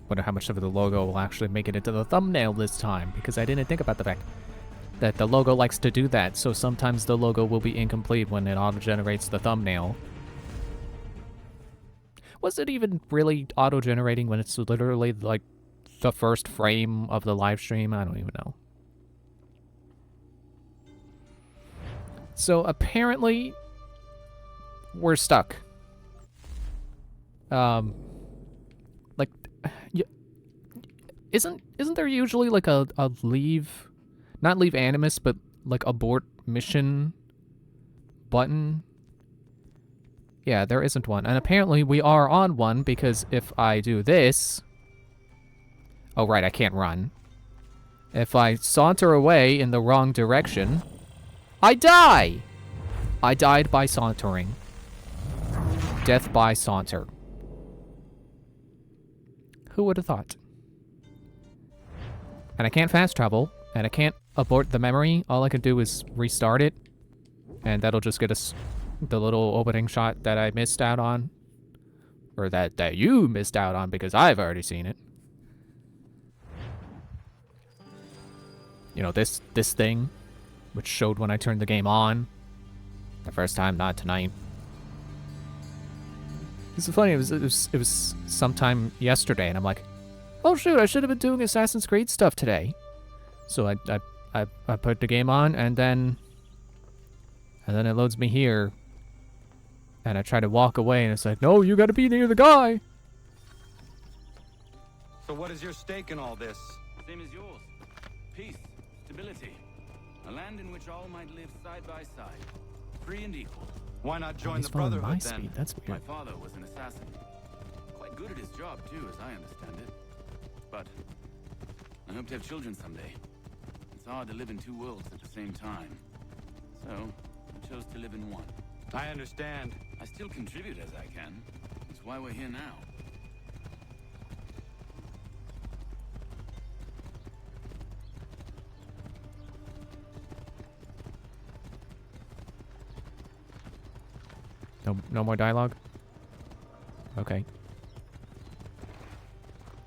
Wonder how much of the logo will actually make it into the thumbnail this time, because I didn't think about the fact that the logo likes to do that, so sometimes the logo will be incomplete when it auto-generates the thumbnail. Was it even really auto-generating when it's literally, like, the first frame of the live stream? I don't even know. So, apparently, we're stuck. Like, isn't there usually, like, a leave... Not leave Animus, but, like, abort mission button? Yeah, there isn't one. And apparently we are on one, because if I do this... Oh, right, I can't run. If I saunter away in the wrong direction, I die! I died by sauntering. Death by saunter. Who would have thought? And I can't fast travel, and I can't abort the memory. All I can do is restart it, and that'll just get us the little opening shot that I missed out on. Or that you missed out on, because I've already seen it. You know, this thing, which showed when I turned the game on. The first time, not tonight. It's funny, it was sometime yesterday, and I'm like, oh shoot, I should have been doing Assassin's Creed stuff today. So I put the game on, and then it loads me here. And I try to walk away, and it's like, no, you gotta be near the guy. So what is your stake in all this? Same as yours. Peace, stability. A land in which all might live side by side. Free and equal. Why not join He's the following Brotherhood my then? speed. That's weird. My father was an assassin. Quite good at his job, too, as I understand it. But I hope to have children someday. It's hard to live in two worlds at the same time. So, I chose to live in one. I understand. I still contribute as I can. That's why we're here now. No more dialogue? Okay.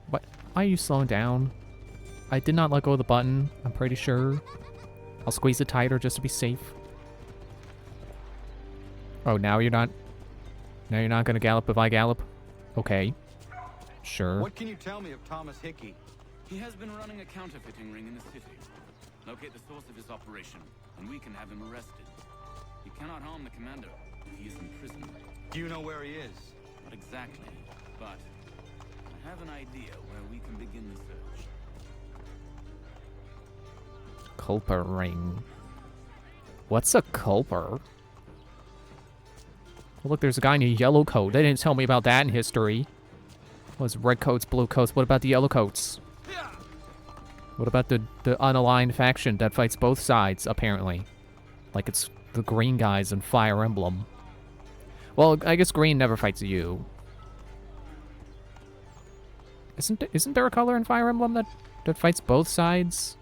What? Why are you slowing down? I did not let go of the button, I'm pretty sure. I'll squeeze it tighter just to be safe. Oh, now you're not gonna gallop if I gallop? Okay. Sure. What can you tell me of Thomas Hickey? He has been running a counterfeiting ring in the city. Locate the source of his operation, and we can have him arrested. He cannot harm the commander. He is in prison. Do you know where he is? Not exactly, but I have an idea where we can begin the search. Culper ring. What's a culper? Oh, look, there's a guy in a yellow coat. They didn't tell me about that in history. What was red coats, blue coats? What about the yellow coats? What about the unaligned faction that fights both sides, apparently? Like it's the green guys in Fire Emblem. Well, I guess green never fights you. Isn't there a color in Fire Emblem that fights both sides?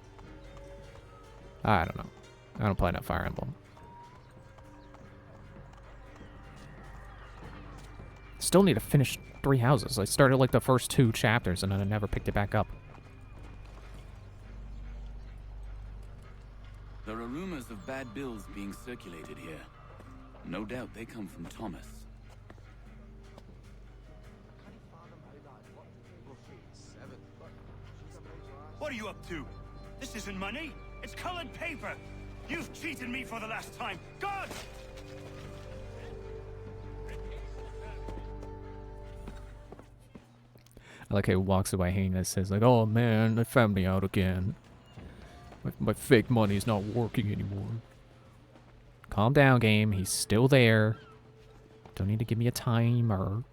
I don't know. I don't play enough Fire Emblem. Still need to finish 3 houses. I started like the first 2 chapters and then I never picked it back up. There are rumors of bad bills being circulated here. No doubt they come from Thomas. What are you up to? This isn't money. It's colored paper. You've cheated me for the last time. God! I like how he walks away hanging and says like, oh man, they found me out again. My fake money's not working anymore. Calm down, game. He's still there. Don't need to give me a timer.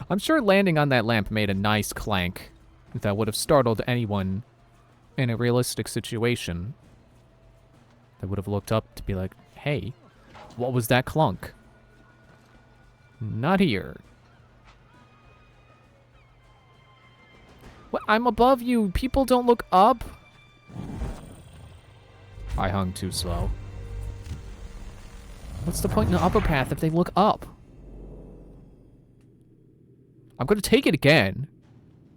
I'm sure landing on that lamp made a nice clank that would have startled anyone in a realistic situation. That would have looked up to be like, hey, what was that clunk? Not here. What? I'm above you. People don't look up. I hung too slow. What's the point in the upper path if they look up? I'm gonna take it again.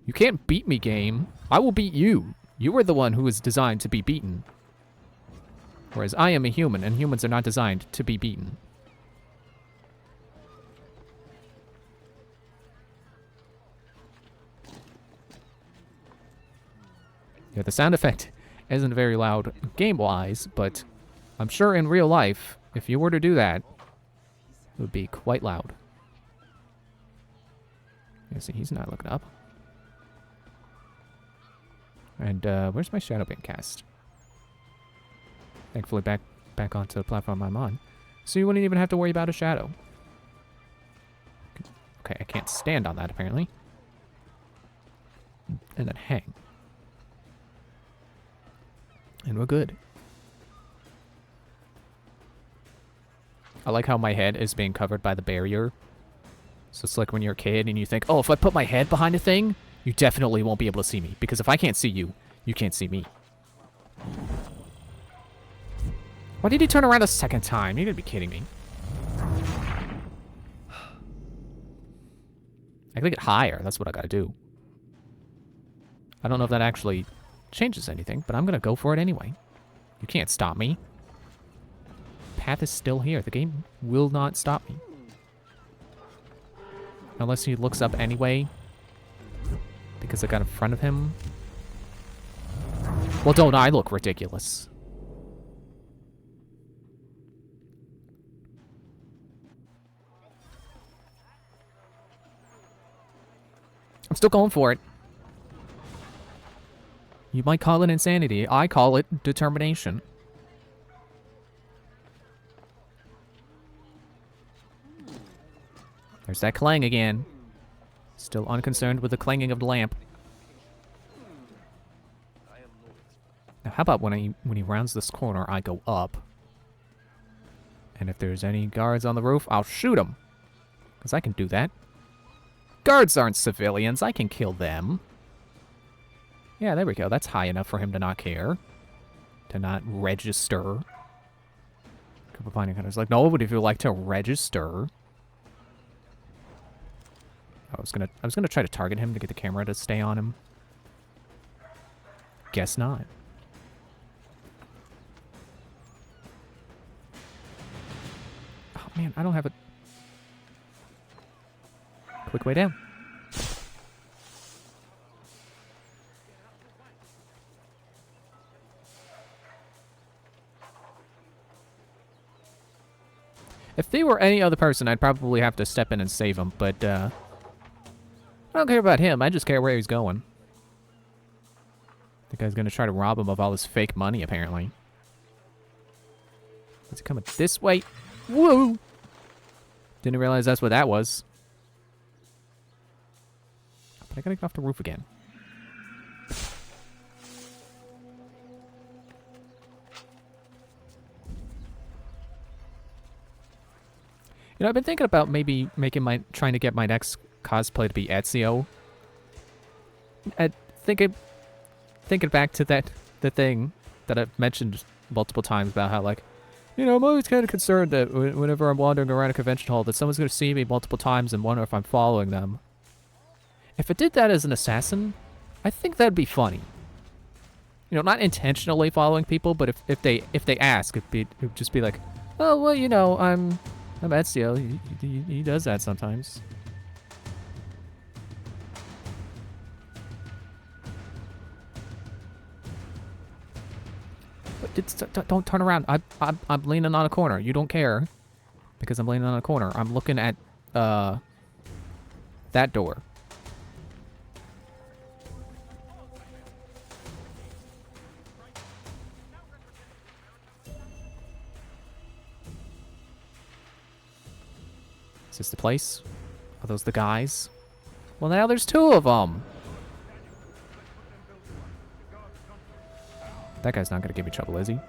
You can't beat me, game. I will beat you. You are the one who is designed to be beaten. Whereas I am a human, and humans are not designed to be beaten. Yeah, the sound effect isn't very loud game-wise, but I'm sure in real life, if you were to do that, it would be quite loud. You see, he's not looking up. And, where's my shadow being cast? Thankfully, back onto the platform I'm on. So you wouldn't even have to worry about a shadow. Okay, I can't stand on that, apparently. And then hang. And we're good. I like how my head is being covered by the barrier. So it's like when you're a kid and you think, oh, if I put my head behind a thing, you definitely won't be able to see me. Because if I can't see you, you can't see me. Why did he turn around a second time? You're gonna be kidding me. I gotta get higher. That's what I gotta do. I don't know if that actually changes anything, but I'm gonna go for it anyway. You can't stop me. Path is still here. The game will not stop me. Unless he looks up anyway. Because I got in front of him. Well, don't I look ridiculous? I'm still going for it. You might call it insanity. I call it determination. There's that clang again. Still unconcerned with the clanging of the lamp. Now, how about when he rounds this corner, I go up. And if there's any guards on the roof, I'll shoot them. Because I can do that. Guards aren't civilians. I can kill them. Yeah, there we go. That's high enough for him to not care. To not register. Couple finding hunters like, no, but if you like to register. I was gonna try to target him to get the camera to stay on him. Guess not. Oh man, I don't have a quick way down. If they were any other person, I'd probably have to step in and save him, but I don't care about him. I just care where he's going. The guy's gonna try to rob him of all his fake money, apparently. Is he coming this way? Woo! Didn't realize that's what that was. But I gotta get off the roof again. You know, I've been thinking about maybe trying to get my next cosplay to be Ezio. Thinking back to the thing that I've mentioned multiple times about how, like, you know, I'm always kind of concerned that whenever I'm wandering around a convention hall that someone's going to see me multiple times and wonder if I'm following them. If I did that as an assassin, I think that'd be funny. You know, not intentionally following people, but if they ask, it'd just be like, oh, well, you know, I'm Ezio. He does that sometimes. But don't turn around. I'm leaning on a corner. You don't care because I'm leaning on a corner. I'm looking at that door. Is this the place? Are those the guys? Well, now there's two of them. That guy's not gonna give me trouble, is he?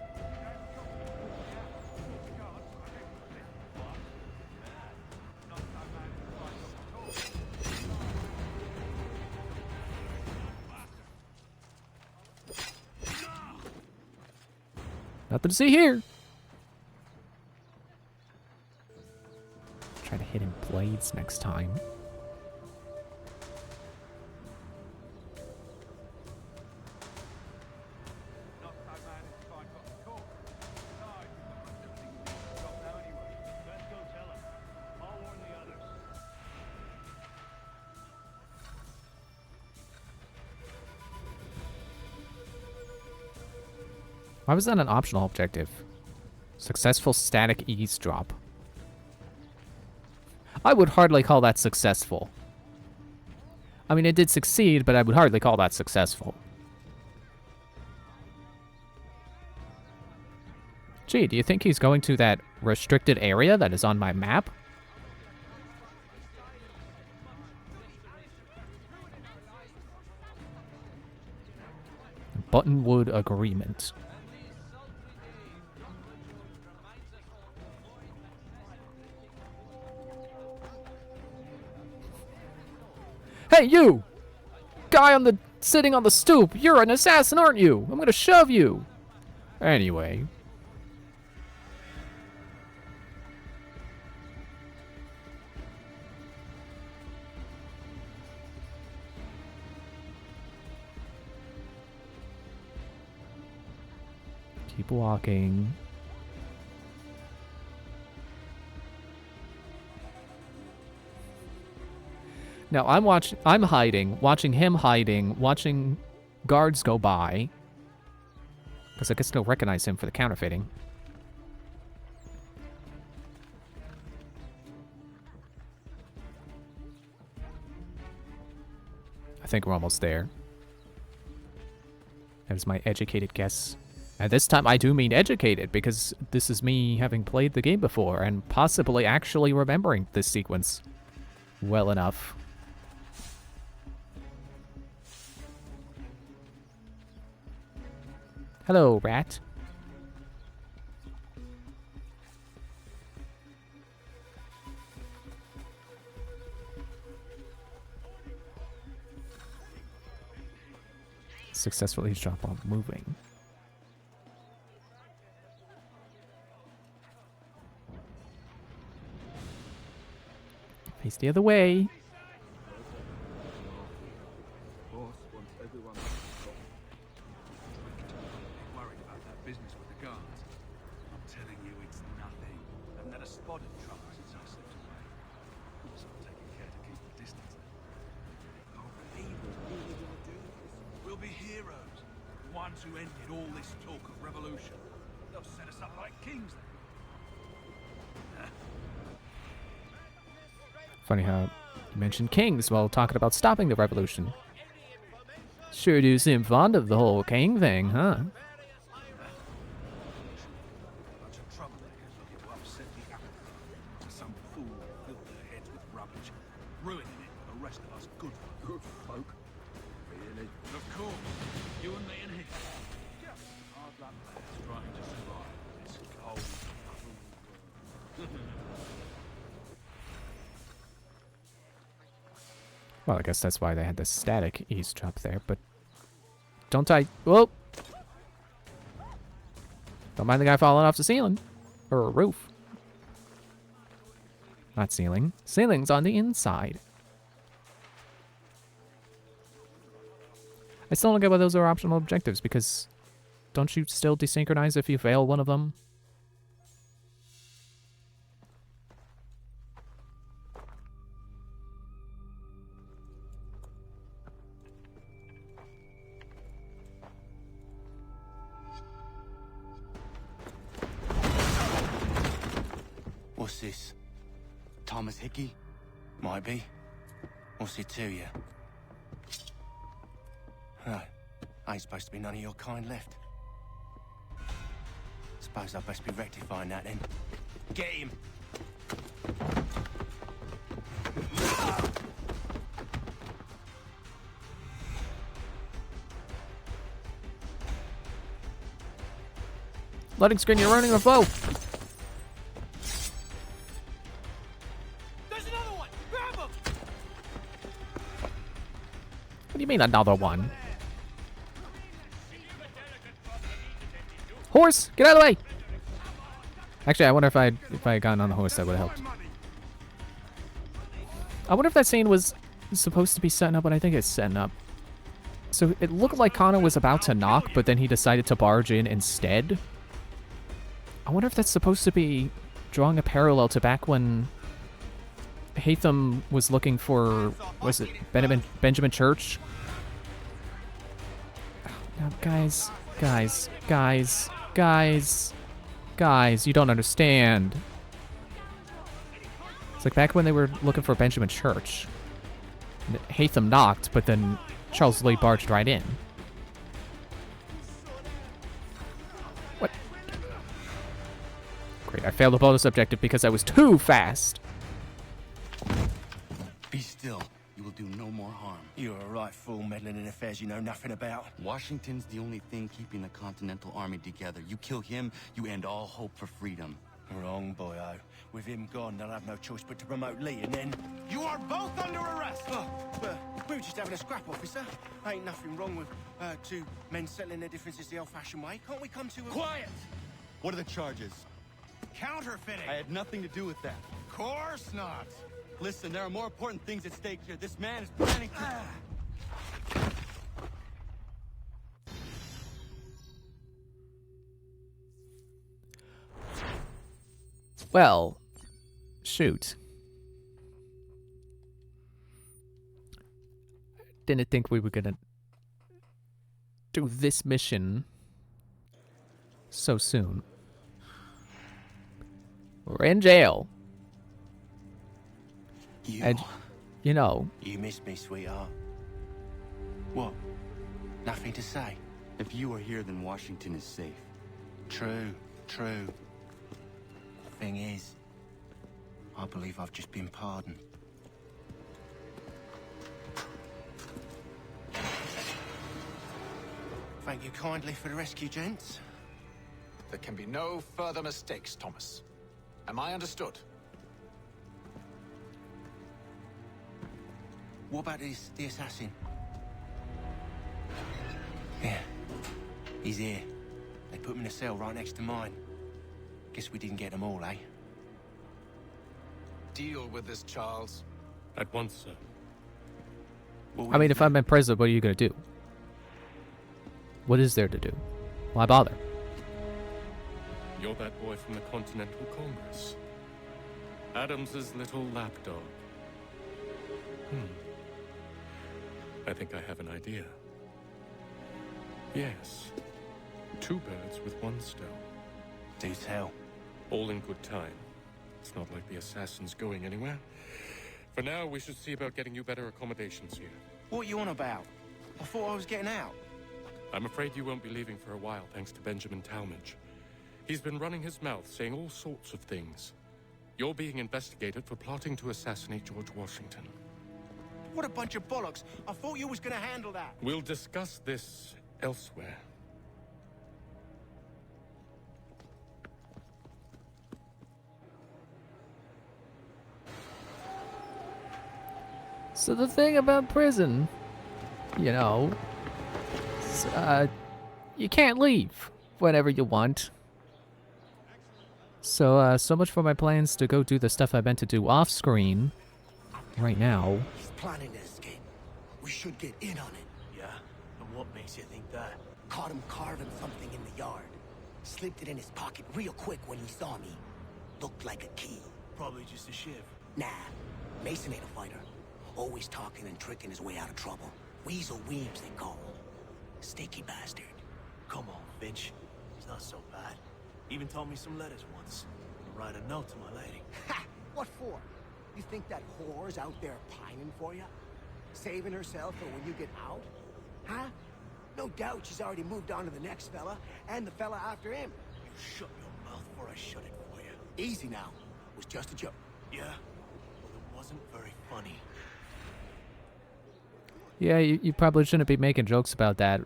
Nothing to see here. Try to hit him blades next time. Why was that an optional objective? Successful static eavesdrop. I would hardly call that successful. I mean, it did succeed, but I would hardly call that successful. Gee, do you think he's going to that restricted area that is on my map? Buttonwood Agreement. Hey, you! Guy on the sitting on the stoop, you're an assassin, aren't you? I'm gonna shove you. Anyway. Keep walking. Now I'm hiding, watching him hiding, watching guards go by. Because I can still recognize him for the counterfeiting. I think we're almost there. That is my educated guess. And this time I do mean educated, because this is me having played the game before and possibly actually remembering this sequence well enough. Hello, rat. Successfully drop while moving. Face the other way. Worried about that business with the guards. I'm telling you, it's nothing. I haven't had a spot of trouble since I slipped away. So I'm taking care to keep the distance. I can't believe we're really gonna do this. We'll be heroes. The ones who ended all this talk of revolution. They'll set us up like kings then. Funny how you mentioned kings while talking about stopping the revolution. Sure do seem fond of the whole king thing, huh? Bunch of troublemakers looking to upset the apple cart. Some fool filled their heads with rubbish, ruining it for the rest of us good folk. Really? Of course. You and me and him. Hard luck lads trying to survive this cold, cruel world. Well, I guess that's why they had the static eavesdrop there, but don't I... Whoa! Don't mind the guy falling off the ceiling. Or a roof. Not ceiling. Ceiling's on the inside. I still don't get why those are optional objectives, because don't you still desynchronize if you fail one of them? What's this? Thomas Hickey? Might be. What's it to you? Right. Ain't supposed to be none of your kind left. Suppose I'd best be rectifying that then. Get him! Loading screen, you're running a foe! What do you mean another one? Horse! Get out of the way! Actually, I wonder if I had gotten on the horse, that would have helped. I wonder if that scene was supposed to be setting up, but I think it's setting up. So it looked like Connor was about to knock, but then he decided to barge in instead. I wonder if that's supposed to be drawing a parallel to back when Hatham was looking for, was it Benjamin Church? Now, guys. Guys, you don't understand. It's like back when they were looking for Benjamin Church. Hatham knocked, but then Charles Lee barged right in. What? Great, I failed the bonus objective because I was too fast. Be still. You will do no more harm. You're a right fool meddling in affairs you know nothing about. Washington's the only thing keeping the Continental Army together. You kill him, you end all hope for freedom. Wrong, boyo. With him gone, they'll have no choice but to promote Lee, and then... You are both under arrest! Oh, but we were just having a scrap, officer. Ain't nothing wrong with two men settling their differences the old-fashioned way. Can't we come to a... Quiet! What are the charges? Counterfeiting! I had nothing to do with that. Course not! Listen, there are more important things at stake here. This man is planning to... Well, shoot. Didn't think we were gonna do this mission so soon. We're in jail. And, you know. You missed me, sweetheart. What? Nothing to say? If you are here, then Washington is safe. True, true. Thing is, I believe I've just been pardoned. Thank you kindly for the rescue, gents. There can be no further mistakes, Thomas. Am I understood? What about the assassin? Yeah, he's here. They put him in a cell right next to mine. Guess we didn't get them all, eh? Deal with this, Charles. At once, sir. I mean, if I'm in prison, what are you gonna do? What is there to do? Why bother? You're that boy from the Continental Congress. Adams's little lapdog. I think I have an idea. Yes. Two birds with one stone. Do tell. All in good time. It's not like the assassin's going anywhere. For now, we should see about getting you better accommodations here. What are you on about? I thought I was getting out. I'm afraid you won't be leaving for a while, thanks to Benjamin Talmadge. He's been running his mouth, saying all sorts of things. You're being investigated for plotting to assassinate George Washington. What a bunch of bollocks. I thought you was gonna handle that. We'll discuss this elsewhere. So the thing about prison, you know, is, you can't leave whenever you want. So, so much for my plans to go do the stuff I meant to do off screen right now. He's planning to escape. We should get in on it. Yeah? And what makes you think that? Caught him carving something in the yard. Slipped it in his pocket real quick when he saw me. Looked like a key. Probably just a shiv. Nah. Mason ain't a fighter. Always talking and tricking his way out of trouble. Weasel Weems, they call him. Sneaky bastard. Come on, Finch. He's not so bad. Even told me some letters once. To write a note to my lady. Ha! What for? You think that whore's out there pining for you? Saving herself for when you get out? Huh? No doubt she's already moved on to the next fella, and the fella after him. You shut your mouth before I shut it for you. Easy now. It was just a joke. Yeah? Well, it wasn't very funny. Yeah, you probably shouldn't be making jokes about that.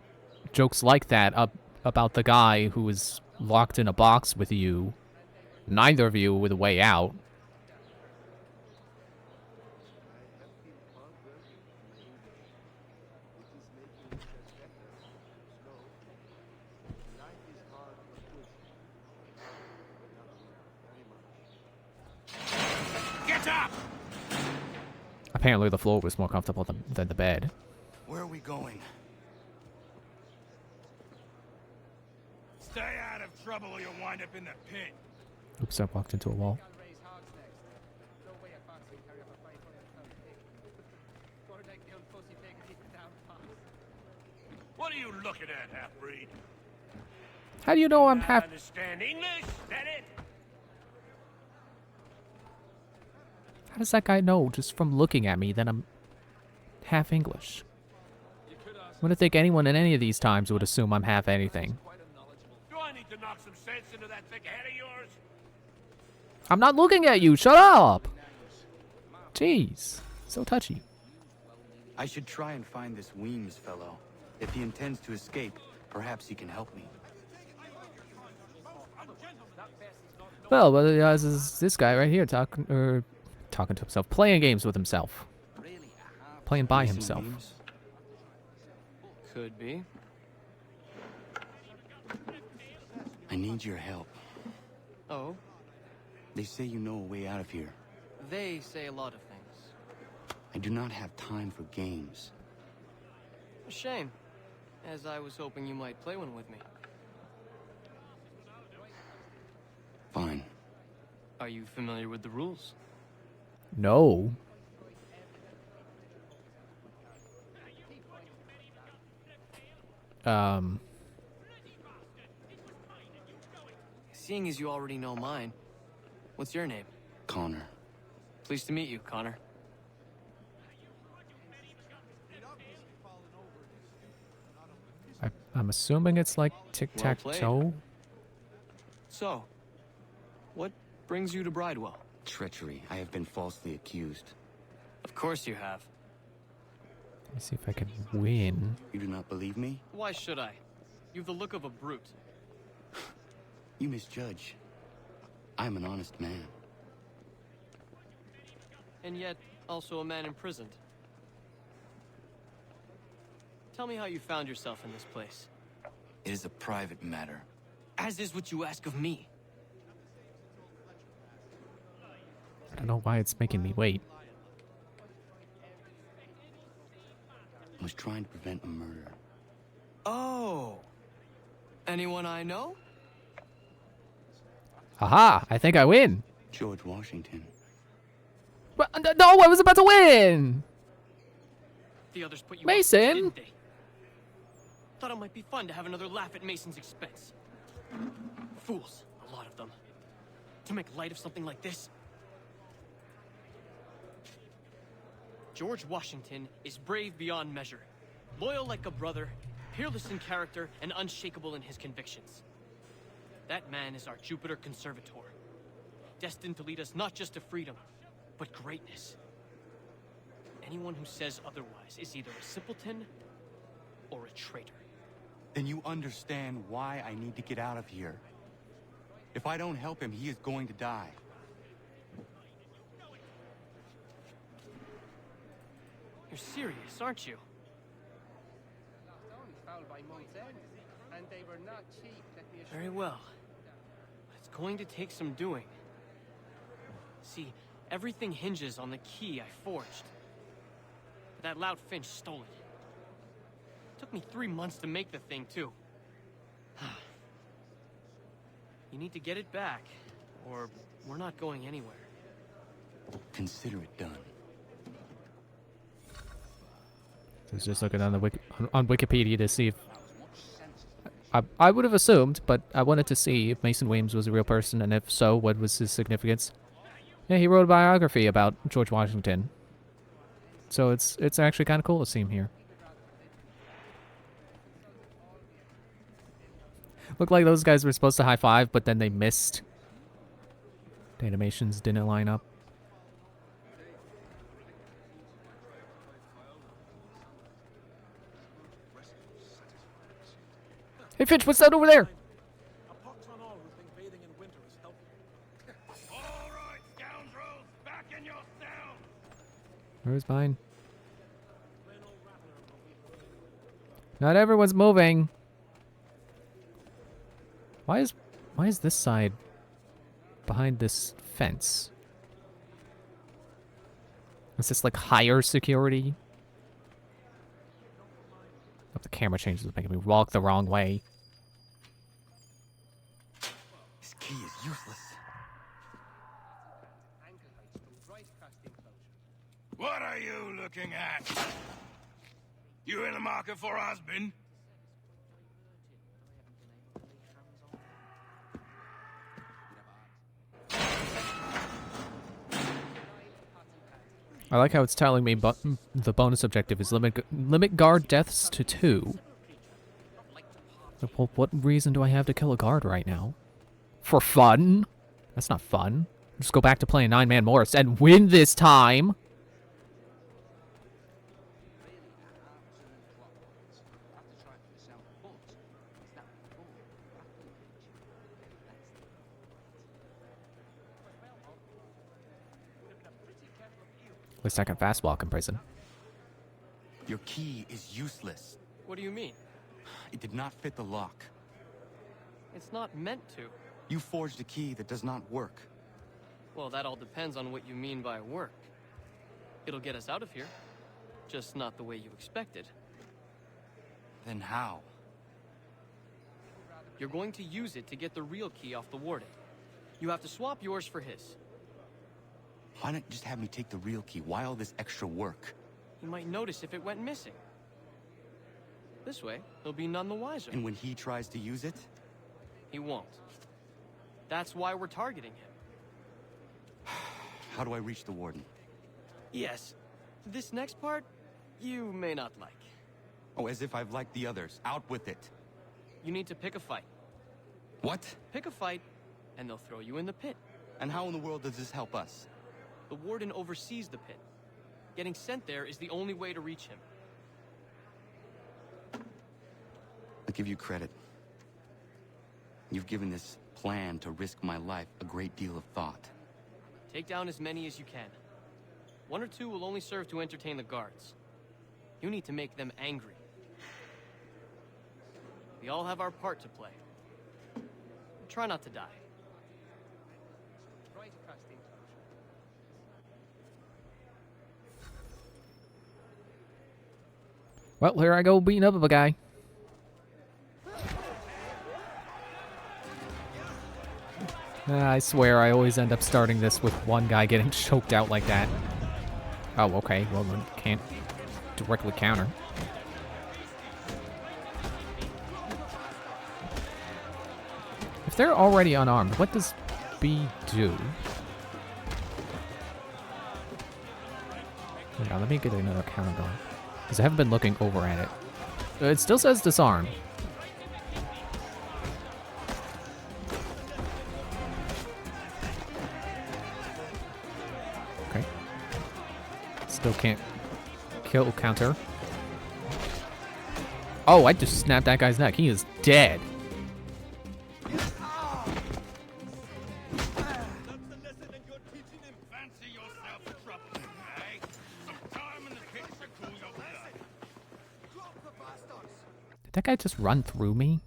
Jokes like that about the guy who was locked in a box with you. Neither of you with a way out. Get up! Apparently the floor was more comfortable than the bed. Where are we going? Stay out of trouble or you'll wind up in the pit. Oops, I walked into a wall. What are you looking at, half-breed? How do you know I'm half... Understand English? That it? How does that guy know just from looking at me that I'm half English? I wouldn't think anyone in any of these times would assume I'm half anything. Do I need to knock some sense into that thick head of yours? I'm not looking at you. Shut up. Jeez. So touchy. I should try and find this Weems fellow. If he intends to escape, perhaps he can help me. Well, this is this guy right here talking to himself, playing games with himself. Playing by Mason himself. Weems? Could be. I need your help. Oh? They say you know a way out of here. They say a lot of things. I do not have time for games. A shame, as I was hoping you might play one with me. Fine. Are you familiar with the rules? No. Seeing as you already know mine, what's your name? Connor. Pleased to meet you, Connor. I'm assuming it's like tic-tac-toe. So, what brings you to Bridewell? Treachery. I have been falsely accused. Of course you have. Let me see if I can win. You do not believe me? Why should I? You've the look of a brute. You misjudge. I'm an honest man. And yet, also a man imprisoned. Tell me how you found yourself in this place. It is a private matter. As is what you ask of me. I don't know why it's making me wait. I was trying to prevent a murder. Oh. Anyone I know? Haha, I think I win. George Washington. But, no, I was about to win! The others put you Mason? up, didn't they? Thought it might be fun to have another laugh at Mason's expense. Fools, a lot of them. To make light of something like this. George Washington is brave beyond measure, loyal like a brother, peerless in character, and unshakable in his convictions. That man is our Jupiter Conservator, destined to lead us not just to freedom, but greatness. Anyone who says otherwise is either a simpleton or a traitor. Then you understand why I need to get out of here. If I don't help him, he is going to die. You're serious, aren't you? Very well. But it's going to take some doing. See, everything hinges on the key I forged. But that loud Finch stole it. Took me 3 months to make the thing, too. You need to get it back, or we're not going anywhere. Consider it done. I was just looking on the on Wikipedia to see if... I would have assumed, but I wanted to see if Mason Weems was a real person, and if so, what was his significance. Yeah, he wrote a biography about George Washington. So it's actually kind of cool to see him here. Looked like those guys were supposed to high-five, but then they missed. The animations didn't line up. Hey, Finch, what's that over there? Where's mine? Not everyone's moving. Why is this side behind this fence? Is this like higher security? Oh, the camera changes, making me walk the wrong way. This key is useless. What are you looking at? You in the market for a husband? I like how it's telling me the bonus objective is limit guard deaths to 2. Well, what reason do I have to kill a guard right now? For fun? That's not fun. Just go back to playing 9-man Morris and win this time! At least I can fast walk in prison. Your key is useless. What do you mean? It did not fit the lock. It's not meant to. You forged a key that does not work. Well, that all depends on what you mean by work. It'll get us out of here. Just not the way you expected. Then how? You're going to use it to get the real key off the warden. You have to swap yours for his. Why not just have me take the real key? Why all this extra work? He might notice if it went missing. This way, he'll be none the wiser. And when he tries to use it? He won't. That's why we're targeting him. How do I reach the warden? Yes. This next part, you may not like. Oh, as if I've liked the others. Out with it. You need to pick a fight. What? Pick a fight, and they'll throw you in the pit. And how in the world does this help us? The warden oversees the pit. Getting sent there is the only way to reach him. I'll give you credit. You've given this plan to risk my life a great deal of thought. Take down as many as you can. 1 or 2 will only serve to entertain the guards. You need to make them angry. We all have our part to play. Try not to die. Well, here I go beating up a guy. I swear I always end up starting this with one guy getting choked out like that. Oh, okay. Well, then can't directly counter. If they're already unarmed, what does B do? Yeah, let me get another counter going. Because I haven't been looking over at it. It still says disarm. Okay. Still can't kill counter. Oh, I just snapped that guy's neck. He is dead. Did that guy just run through me?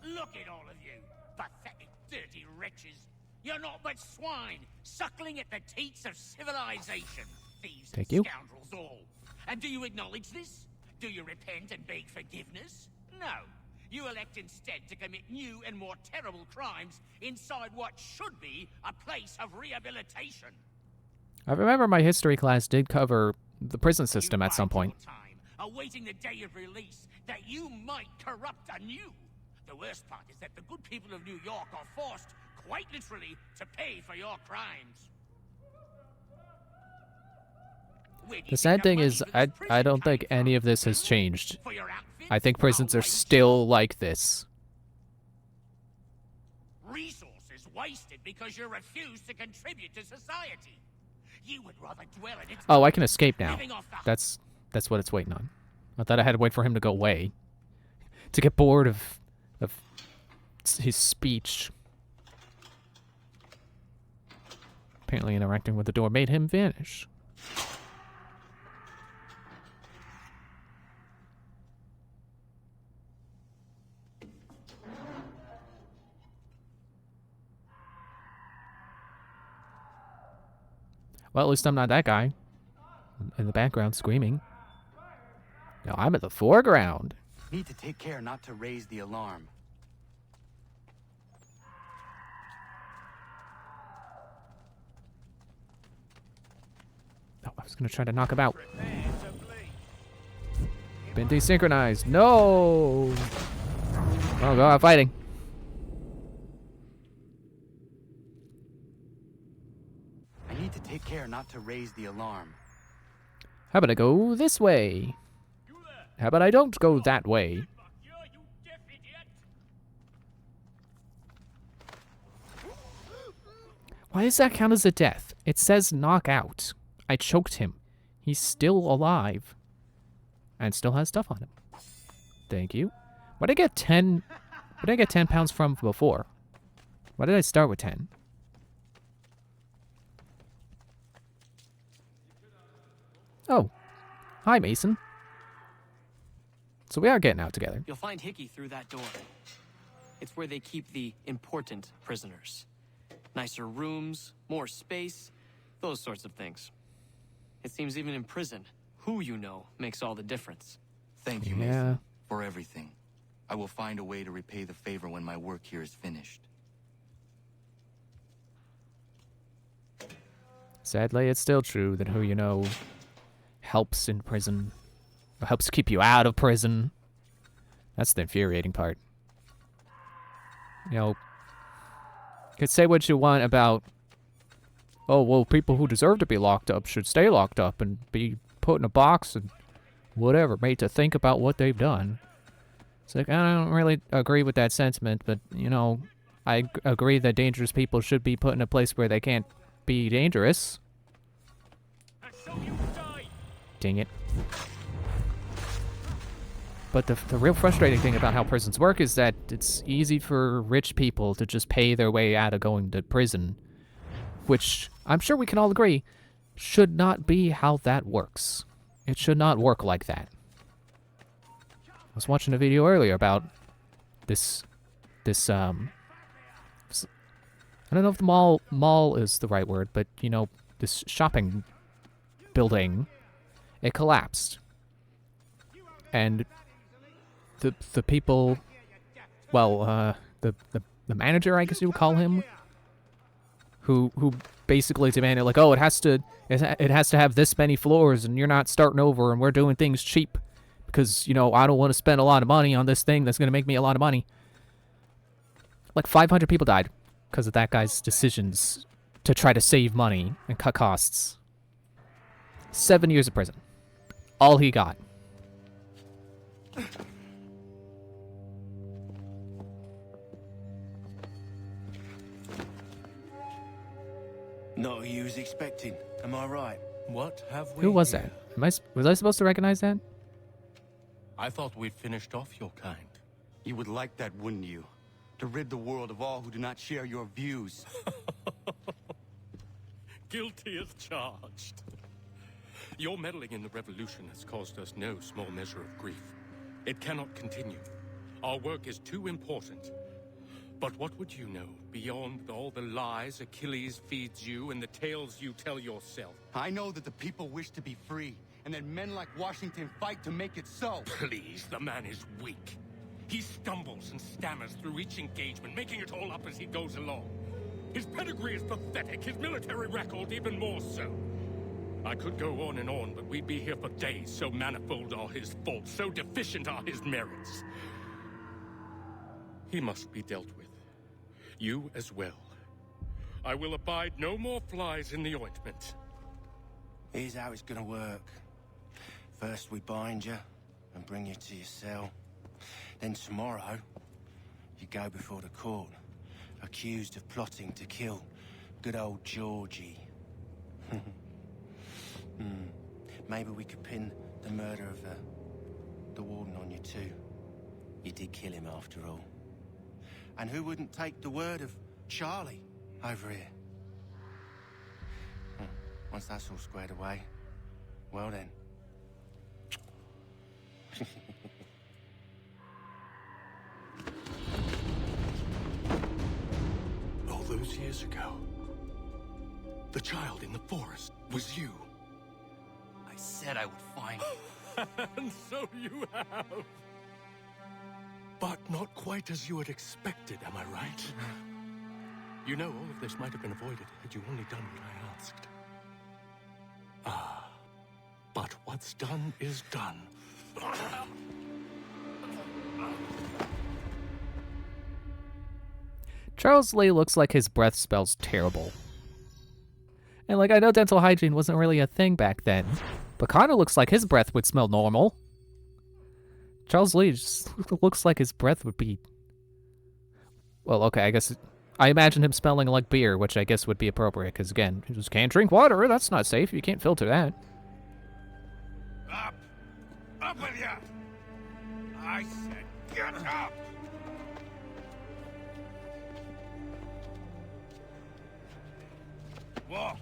Look at all of you, pathetic, dirty wretches. You're not but swine, suckling at the teats of civilization. Thieves and scoundrels all. And do you acknowledge this? Do you repent and beg forgiveness? No. You elect instead to commit new and more terrible crimes inside what should be a place of rehabilitation. I remember my history class did cover the prison system at some point. Awaiting the day of release, that you might corrupt anew. The worst part is that the good people of New York are forced, quite literally, to pay for your crimes. The sad thing is, I don't think any of this has changed. I think prisons are still like this. Resources wasted because you refuse to contribute to society. You would rather dwell in its Oh, I can escape now. That's what it's waiting on. I thought I had to wait for him to go away. To get bored of his speech. Apparently interacting with the door made him vanish. Well, at least I'm not that guy in the background screaming. No, I'm at the foreground. Need to take care not to raise the alarm. Oh, I was gonna try to knock him out. Been desynchronized. No! Oh, go out fighting. I need to take care not to raise the alarm. How about I go this way? How about I don't go that way? Why does that count as a death? It says knockout. I choked him. He's still alive. And still has stuff on him. Thank you. Where did I get 10? Where did I get 10 pounds from before? Why did I start with 10? Oh. Hi, Mason. So we are getting out together. You'll find Hickey through that door. It's where they keep the important prisoners. Nicer rooms, more space, those sorts of things. It seems even in prison, who you know makes all the difference. Thank you, Mason, for everything. I will find a way to repay the favor when my work here is finished. Sadly, it's still true that who you know helps in prison. Or helps keep you out of prison. That's the infuriating part. You know, you could say what you want about, oh, well, people who deserve to be locked up should stay locked up and be put in a box and whatever, made to think about what they've done. It's like, I don't really agree with that sentiment, but, you know, I agree that dangerous people should be put in a place where they can't be dangerous. Dang it. But the real frustrating thing about how prisons work is that it's easy for rich people to just pay their way out of going to prison. Which, I'm sure we can all agree, should not be how that works. It should not work like that. I was watching a video earlier about this I don't know if the mall is the right word, but, you know, this shopping building, it collapsed. And the people, well, the manager, I guess you would call him, who basically demanded, like, oh, it has to have this many floors, and you're not starting over, and we're doing things cheap, because, you know, I don't want to spend a lot of money on this thing that's going to make me a lot of money. Like 500 people died because of that guy's decisions to try to save money and cut costs. 7 years of prison. All he got. Not who you was expecting, am I right? What have we Who was here? that? Was I supposed to recognize that? I thought we'd finished off your kind. You would like that, wouldn't you? To rid the world of all who do not share your views. Guilty as charged. Your meddling in the revolution has caused us no small measure of grief. It cannot continue. Our work is too important. But what would you know beyond all the lies Achilles feeds you and the tales you tell yourself? I know that the people wish to be free, and that men like Washington fight to make it so. Please, the man is weak. He stumbles and stammers through each engagement, making it all up as he goes along. His pedigree is pathetic, his military record even more so. I could go on, but we'd be here for days, so manifold are his faults, so deficient are his merits. He must be dealt with. You as well. I will abide no more flies in the ointment. Here's how it's gonna work. First we bind you and bring you to your cell. Then tomorrow, you go before the court, accused of plotting to kill good old Georgie. Maybe we could pin the murder of the warden on you too. You did kill him after all. And who wouldn't take the word of Charlie over here? Once that's all squared away, well then. All those years ago, the child in the forest was you. I said I would find you. And so you have. But not quite as you had expected, am I right? You know, all of this might have been avoided had you only done what I asked. But what's done is done. Charles Lee looks like his breath smells terrible. And like, I know dental hygiene wasn't really a thing back then, but Connor looks like his breath would smell normal. Charles Lee just looks like his breath would be... Well, okay, I guess... I imagine him smelling like beer, which I guess would be appropriate, because again, you just can't drink water, that's not safe, you can't filter that. Up! Up with you! I said get up! Walk!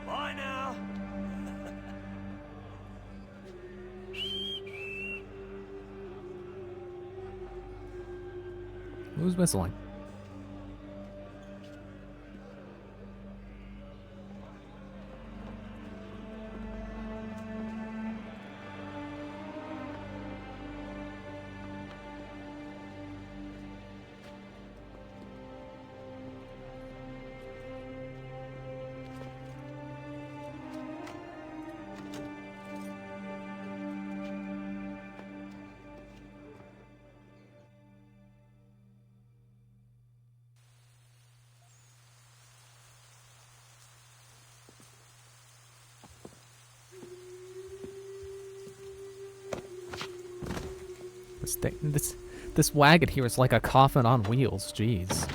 Bye now. Who's whistling? This wagon here is like a coffin on wheels, jeez.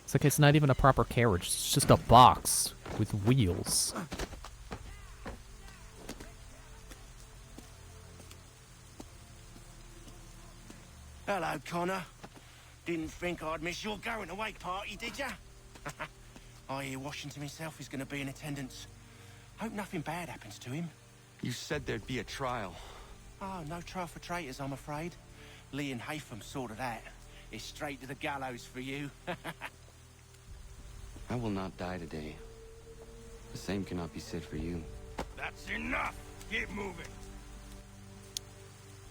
It's like it's not even a proper carriage, it's just a box with wheels. Hello, Connor. Didn't think I'd miss your going away party, did ya? I hear Washington himself is going to be in attendance. Hope nothing bad happens to him. You said there'd be a trial. Oh, no trial for traitors, I'm afraid. Lee and Haytham sorted that. It's straight to the gallows for you. I will not die today. The same cannot be said for you. That's enough! Get moving!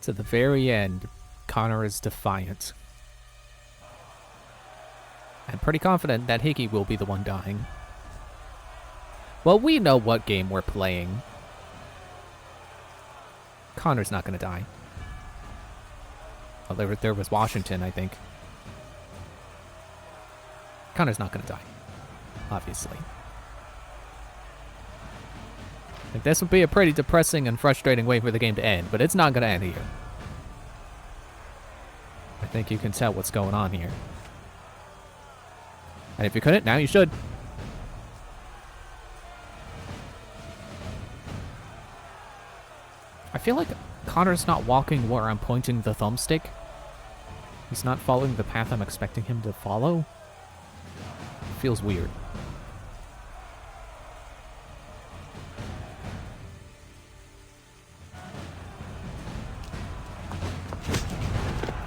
To the very end, Connor is defiant. I'm pretty confident that Hickey will be the one dying. Well, we know what game we're playing. Connor's not gonna die. Oh, there was Washington, I think. Connor's not gonna die. Obviously. Like, this would be a pretty depressing and frustrating way for the game to end, but it's not gonna end here. I think you can tell what's going on here. And if you couldn't, now you should. I feel like Connor's not walking where I'm pointing the thumbstick. He's not following the path I'm expecting him to follow. It feels weird.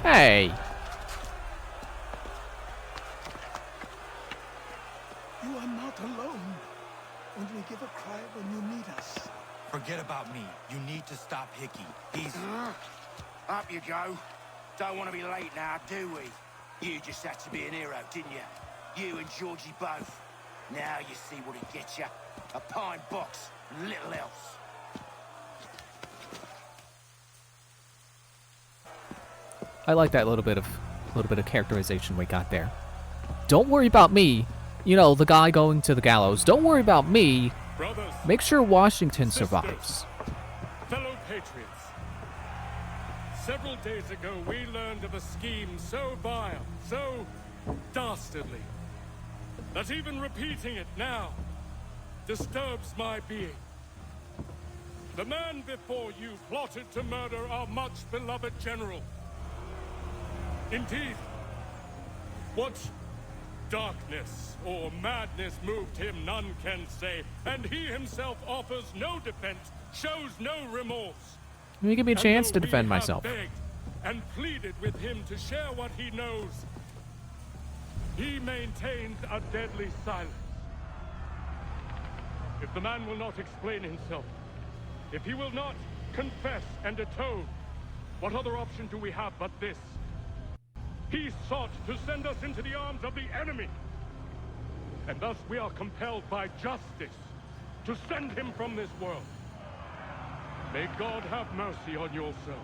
Hey! You are not alone. Only give a cry when you need us. Forget about me. You need to stop Hickey. He's... Up you go. Don't want to be late now, do we? You just had to be an hero, didn't you? You and Georgie both. Now you see what he gets you. A pine box and little else. I like that little bit of characterization we got there. Don't worry about me. You know, the guy going to the gallows. Don't worry about me. Brothers, make sure Washington sisters, survives. Fellow patriots, several days ago we learned of a scheme so vile, so dastardly, that even repeating it now disturbs my being. The man before you plotted to murder our much-beloved general. Indeed, what darkness or madness moved him, none can say, and he himself offers no defense, shows no remorse. You give me a chance to defend myself. Begged and pleaded with him to share what he knows, he maintains a deadly silence. If the man will not explain himself, if he will not confess and atone, what other option do we have but this? He sought to send us into the arms of the enemy. And thus we are compelled by justice to send him from this world. May God have mercy on your soul.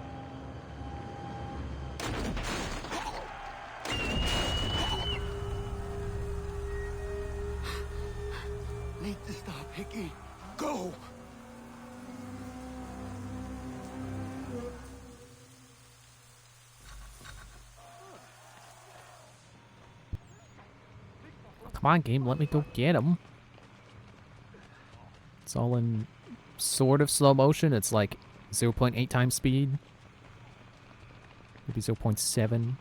Need to stop, Hickey. Go! Come on, game, let me go get him. It's all in sort of slow motion. It's like 0.8 times speed. Maybe 0.7.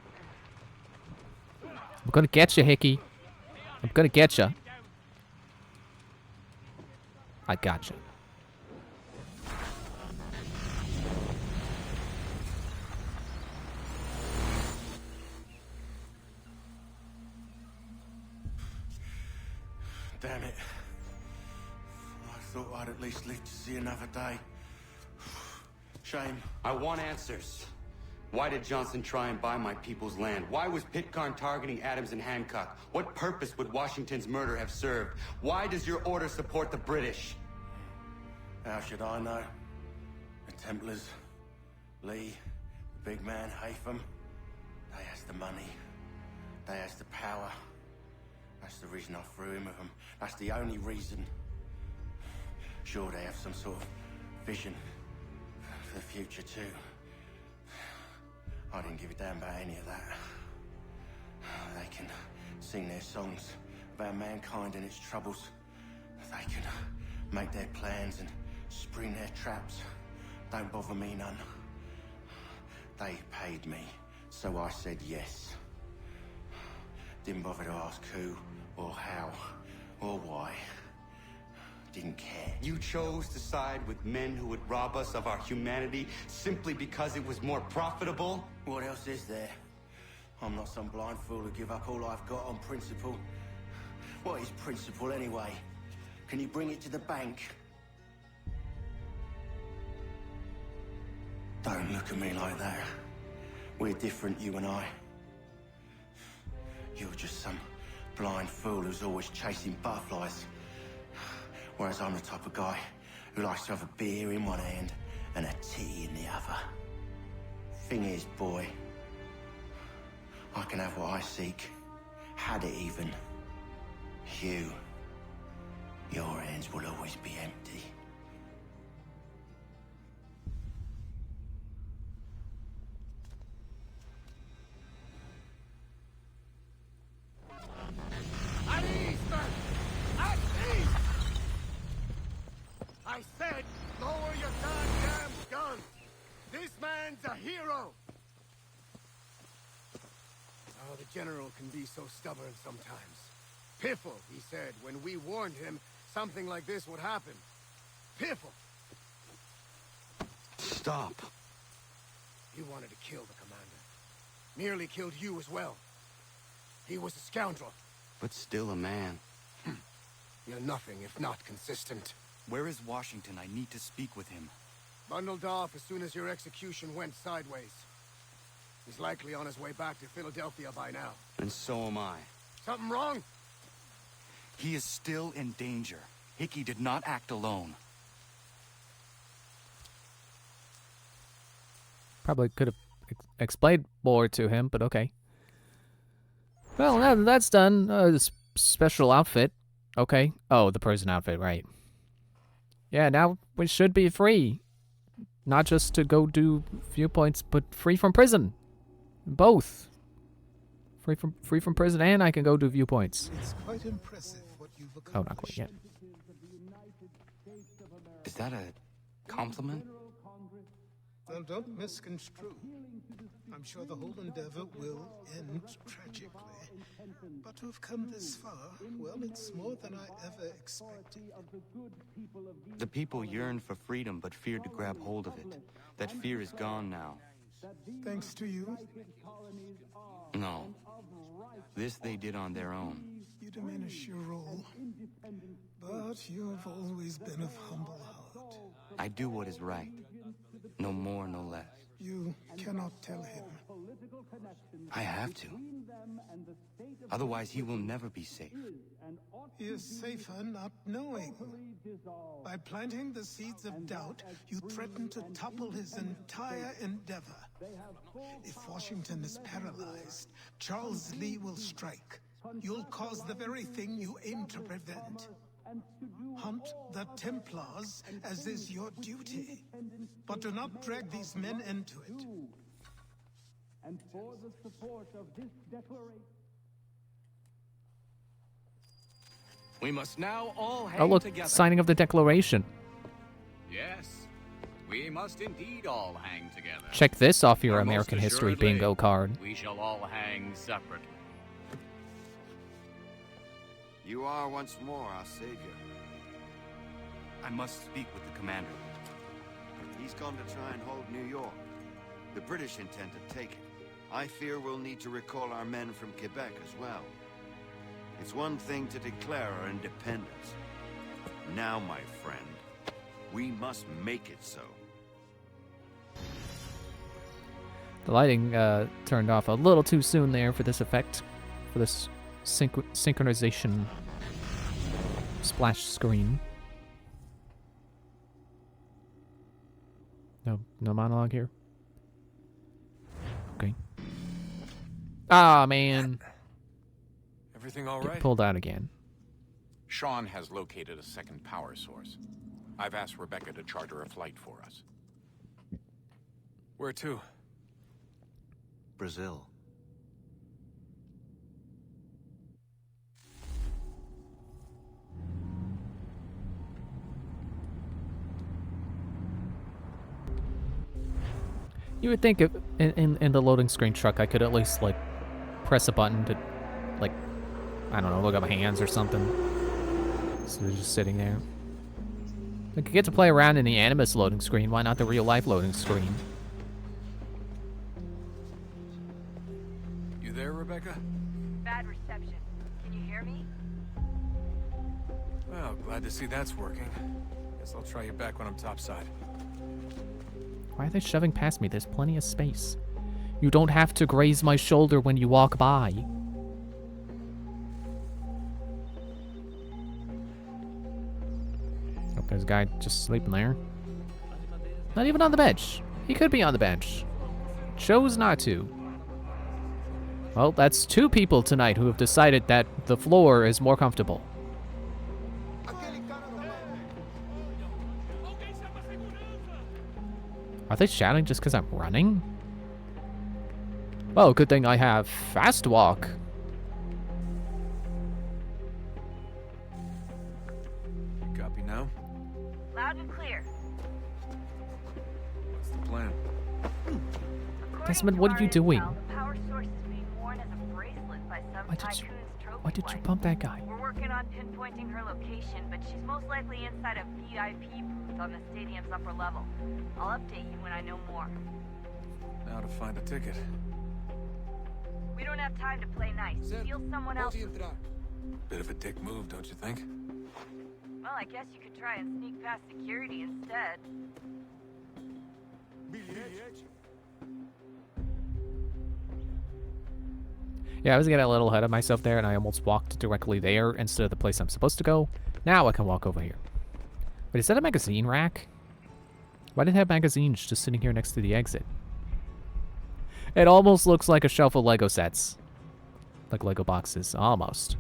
I'm gonna get you, Hickey. I'm gonna get you. I got you. Damn it. I thought I'd at least live to see another day. Shame. I want answers. Why did Johnson try and buy my people's land? Why was Pitcairn targeting Adams and Hancock? What purpose would Washington's murder have served? Why does your order support the British? How should I know? The Templars, Lee, the big man, Haytham, they has the money. They has the power. That's the reason I threw in with them. That's the only reason. Sure, they have some sort of vision for the future, too. I didn't give a damn about any of that. They can sing their songs about mankind and its troubles. They can make their plans and spring their traps. Don't bother me none. They paid me, so I said yes. Didn't bother to ask who, or how, or why. Didn't care. You chose to side with men who would rob us of our humanity simply because it was more profitable? What else is there? I'm not some blind fool who give up all I've got on principle. What is principle anyway? Can you bring it to the bank? Don't look at me like that. We're different, you and I. You're just some blind fool who's always chasing butterflies. Whereas I'm the type of guy who likes to have a beer in one hand and a tea in the other. Thing is, boy, I can have what I seek. Had it even. Your hands will always be empty. At ease, men! At ease! I said, lower your goddamn guns! This man's a hero! Oh, the General can be so stubborn sometimes. Piffle, he said, when we warned him something like this would happen. Piffle! Stop. He wanted to kill the commander. Nearly killed you as well. He was a scoundrel. But still a man. You're nothing if not consistent. Where is Washington? I need to speak with him. Bundled off as soon as your execution went sideways. He's likely on his way back to Philadelphia by now. And so am I. Something wrong? He is still in danger. Hickey did not act alone. Probably could have explained more to him, but okay. Well, now that that's done, this special outfit. Okay. Oh, the prison outfit, right. Yeah, now we should be free. Not just to go do viewpoints, but free from prison. Both. Free from prison, and I can go do viewpoints. It's quite impressive what you've accomplished. Oh, not quite yet. Is that a compliment? Well, don't misconstrue. I'm sure the whole endeavor will end tragically. But to have come this far, well, it's more than I ever expected. The people yearned for freedom but feared to grab hold of it. That fear is gone now. Thanks to you. No. This they did on their own. You diminish your role. But you've always been of humble heart. I do what is right. No more, no less. You cannot tell him. I have to. Otherwise, he will never be safe. He is safer not knowing. By planting the seeds of doubt, you threaten to topple his entire endeavor. If Washington is paralyzed, Charles Lee will strike. You'll cause the very thing you aim to prevent. Hunt the Templars, as is your duty. But do not drag these men into it. And for the support of this declaration. We must now all hang Oh, look, together. signing of the Declaration. Yes, we must indeed all hang together. Check this off your Or American most history assuredly, bingo card. We shall all hang separately. You are once more our savior. I must speak with the commander. He's gone to try and hold New York. The British intend to take it. I fear we'll need to recall our men from Quebec as well. It's one thing to declare our independence. Now, my friend, we must make it so. The lighting turned off a little too soon there for this effect, for this synchronization splash screen. No monologue here. Okay. Ah, man. Everything all Get right? pulled out again. Sean has located a second power source. I've asked Rebecca to charter a flight for us. Where to? Brazil. You would think if in the loading screen truck I could at least like press a button to like, I don't know, look up my hands or something. So they're just sitting there. I could get to play around in the Animus loading screen. Why not the real life loading screen? You there, Rebecca? Bad reception. Can you hear me? Well, glad to see that's working. Guess I'll try you back when I'm topside. Why are they shoving past me? There's plenty of space. You don't have to graze my shoulder when you walk by. Oh, there's a guy just sleeping there. Not even on the bench. He could be on the bench. Chose not to. Well, that's 2 people tonight who have decided that the floor is more comfortable. Are they shouting just because I'm running? Well, good thing I have fast walk. You copy now? Loud and clear. What's the plan? Desmond, what are you doing? The power source is being worn as a bracelet by some tycoon's trophy Why did you wife. bump that guy? We're working on pinpointing her location, but she's most likely inside a VIP booth on the stadium's upper level. I'll update you when I know more. Now to find a ticket. We don't have time to play nice. Steal someone else. Bit of a dick move, don't you think? Well, I guess you could try and sneak past security instead. Yeah, I was getting a little ahead of myself there, and I almost walked directly there instead of the place I'm supposed to go. Now I can walk over here. Wait, is that a magazine rack? Why did it have magazines just sitting here next to the exit? It almost looks like a shelf of Lego sets. Like Lego boxes, almost.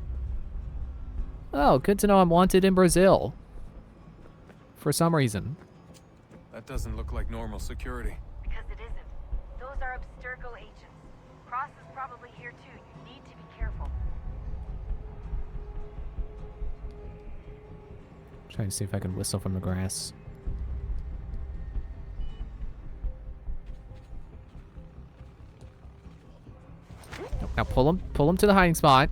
Oh, good to know I'm wanted in Brazil. For some reason. That doesn't look like normal security. Because it isn't. Those are Abstergo agents. Cross is probably here too. You need to be careful. Trying to see if I can whistle from the grass. Now pull him to the hiding spot.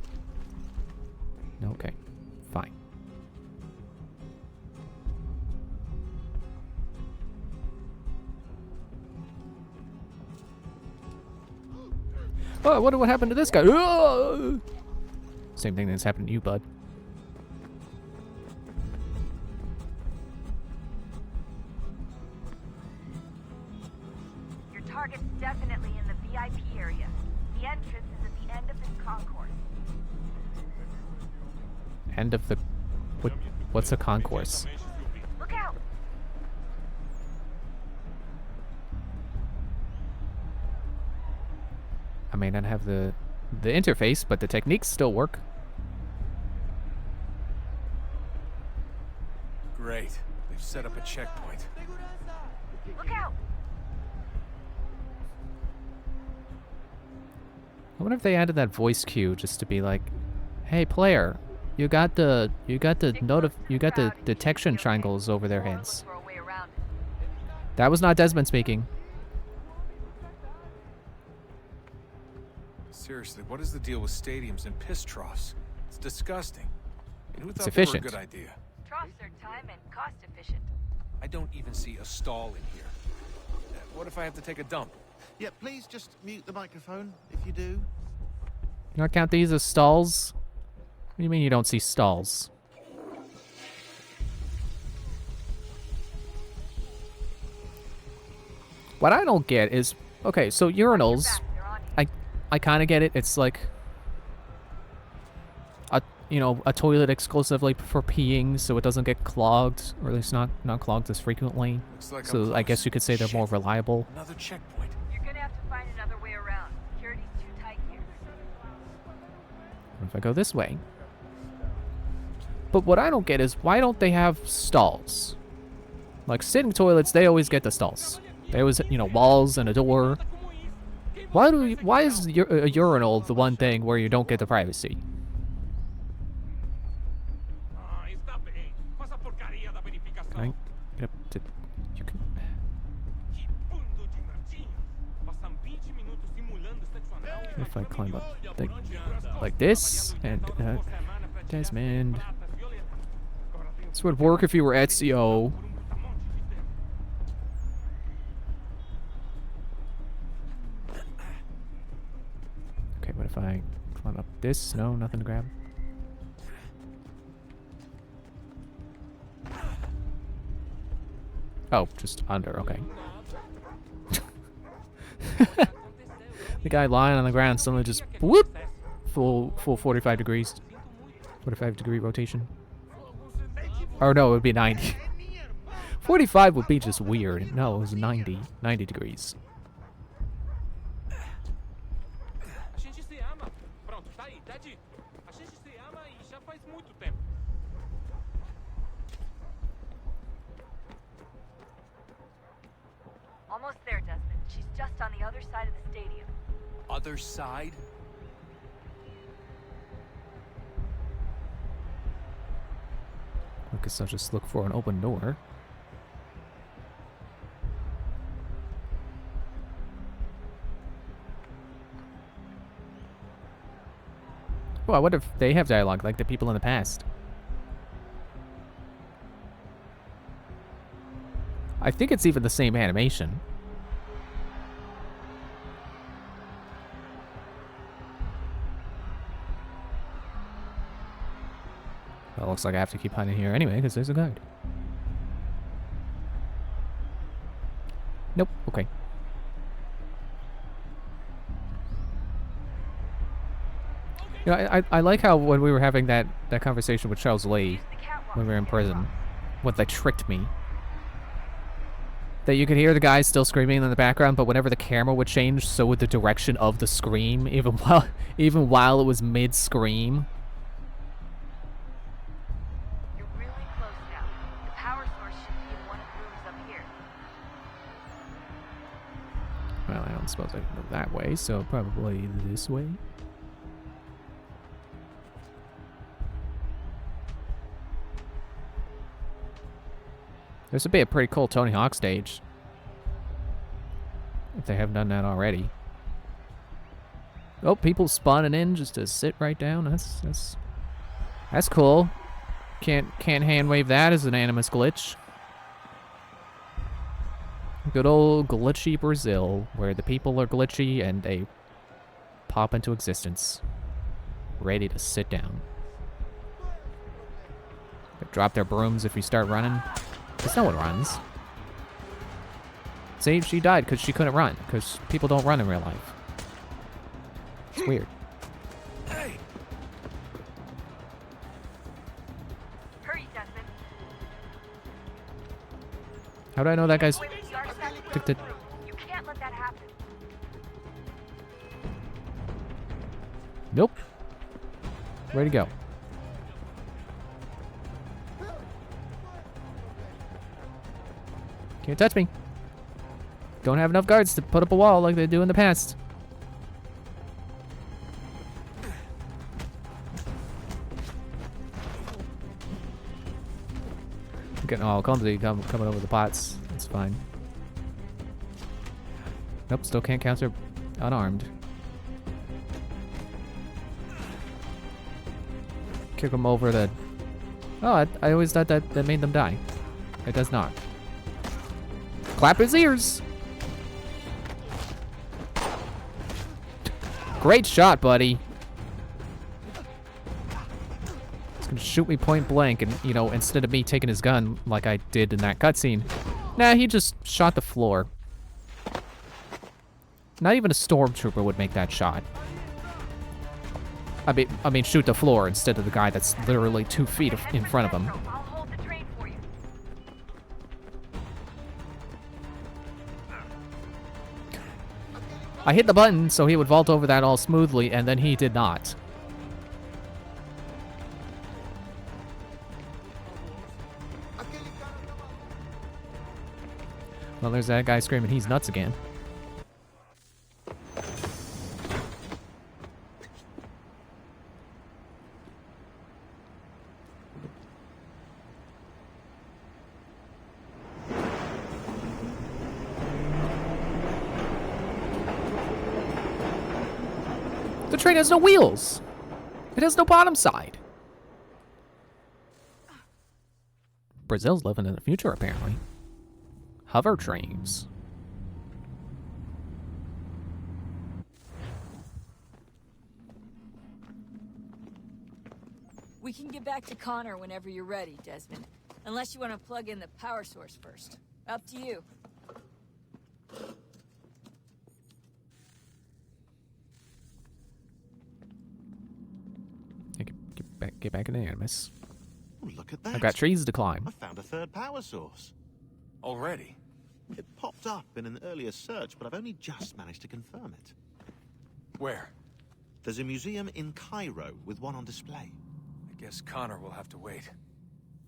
Okay, fine. Oh, I wonder what happened to this guy. Oh! Same thing that's happened to you, bud. Your target's definitely in the VIP area. The entrance is at the end of this concourse. End of the... What's a concourse? Look out! I may not have the interface, but the techniques still work. Great. They've set up a checkpoint. Look out! I wonder if they added that voice cue just to be like, "Hey player, you got the detection triangles over their heads." That was not Desmond speaking. Seriously, what is the deal with stadiums and piss troughs? It's disgusting. And who It's thought they were a efficient. good idea? Troughs are time and cost efficient. I don't even see a stall in here. What if I have to take a dump? Yeah, please just mute the microphone if you do. You not count these as stalls? What do you mean you don't see stalls? What I don't get is, okay, so urinals, I kind of get it. It's like a toilet exclusively for peeing, so it doesn't get clogged, or at least not clogged as frequently. Like So I guess you could say they're more reliable. Another checkpoint. You're gonna have to find another way around. Security's too tight here. What if I go this way? But what I don't get is, why don't they have stalls? Like sitting toilets, they always get the stalls. They always, walls and a door. Why is a urinal the one thing where you don't get the privacy? Can I get up to... You can... If I climb up like this, and Desmond... This would work if you were Ezio. Okay, what if I climb up this? No, nothing to grab. Oh, just under, okay. The guy lying on the ground suddenly just whoop! Full 45 degrees. 45 degree rotation. Or no, it would be 90. 45 would be just weird. No, it was 90 degrees. Almost there, Desmond. She's just on the other side of the stadium. Other side? I guess I'll just look for an open door. Well, I wonder if they have dialogue like the people in the past. I think it's even the same animation. Well, looks like I have to keep hiding here anyway, because there's a guard. Nope, okay. You know, I like how when we were having that conversation with Charles Lee, when we were in prison, when they tricked me, that you could hear the guys still screaming in the background, but whenever the camera would change, so would the direction of the scream, even while it was mid-scream. You're really close now. The power source should be in one of the rooms up here. Well, I don't suppose I can go that way, so probably this way. This would be a pretty cool Tony Hawk stage. If they haven't done that already. Oh, people spawning in just to sit right down. That's cool. Can't hand wave that as an Animus glitch. Good old glitchy Brazil, where the people are glitchy and they pop into existence. Ready to sit down. They drop their brooms if you start running. Because no one runs. See, she died because she couldn't run. Because people don't run in real life. It's weird. Hey! Hurry, Desmond. How do I know that guy's... You can't let that happen. Nope. Ready to go. Can't touch me. Don't have enough guards to put up a wall like they do in the past. I'm getting all clumsy coming over the pots. That's fine. Nope, still can't counter unarmed. Kick them over the... Oh, I always thought that made them die. It does not. Clap his ears! Great shot, buddy. He's gonna shoot me point blank, and, you know, instead of me taking his gun like I did in that cutscene, nah, he just shot the floor. Not even a stormtrooper would make that shot. I mean, shoot the floor instead of the guy that's literally 2 feet in front of him. I'll hold the train for you. I hit the button so he would vault over that all smoothly, and then he did not. Well, there's that guy screaming he's nuts again. The train has no wheels. It has no bottom side. Brazil's living in the future, apparently. Hover trains. We can get back to Connor whenever you're ready, Desmond. Unless you want to plug in the power source first. Up to you. Get back in the Animus. Oh, look at that. I've got trees to climb. I found a third power source. Already? It popped up in an earlier search, but I've only just managed to confirm it. Where? There's a museum in Cairo with one on display. I guess Connor will have to wait.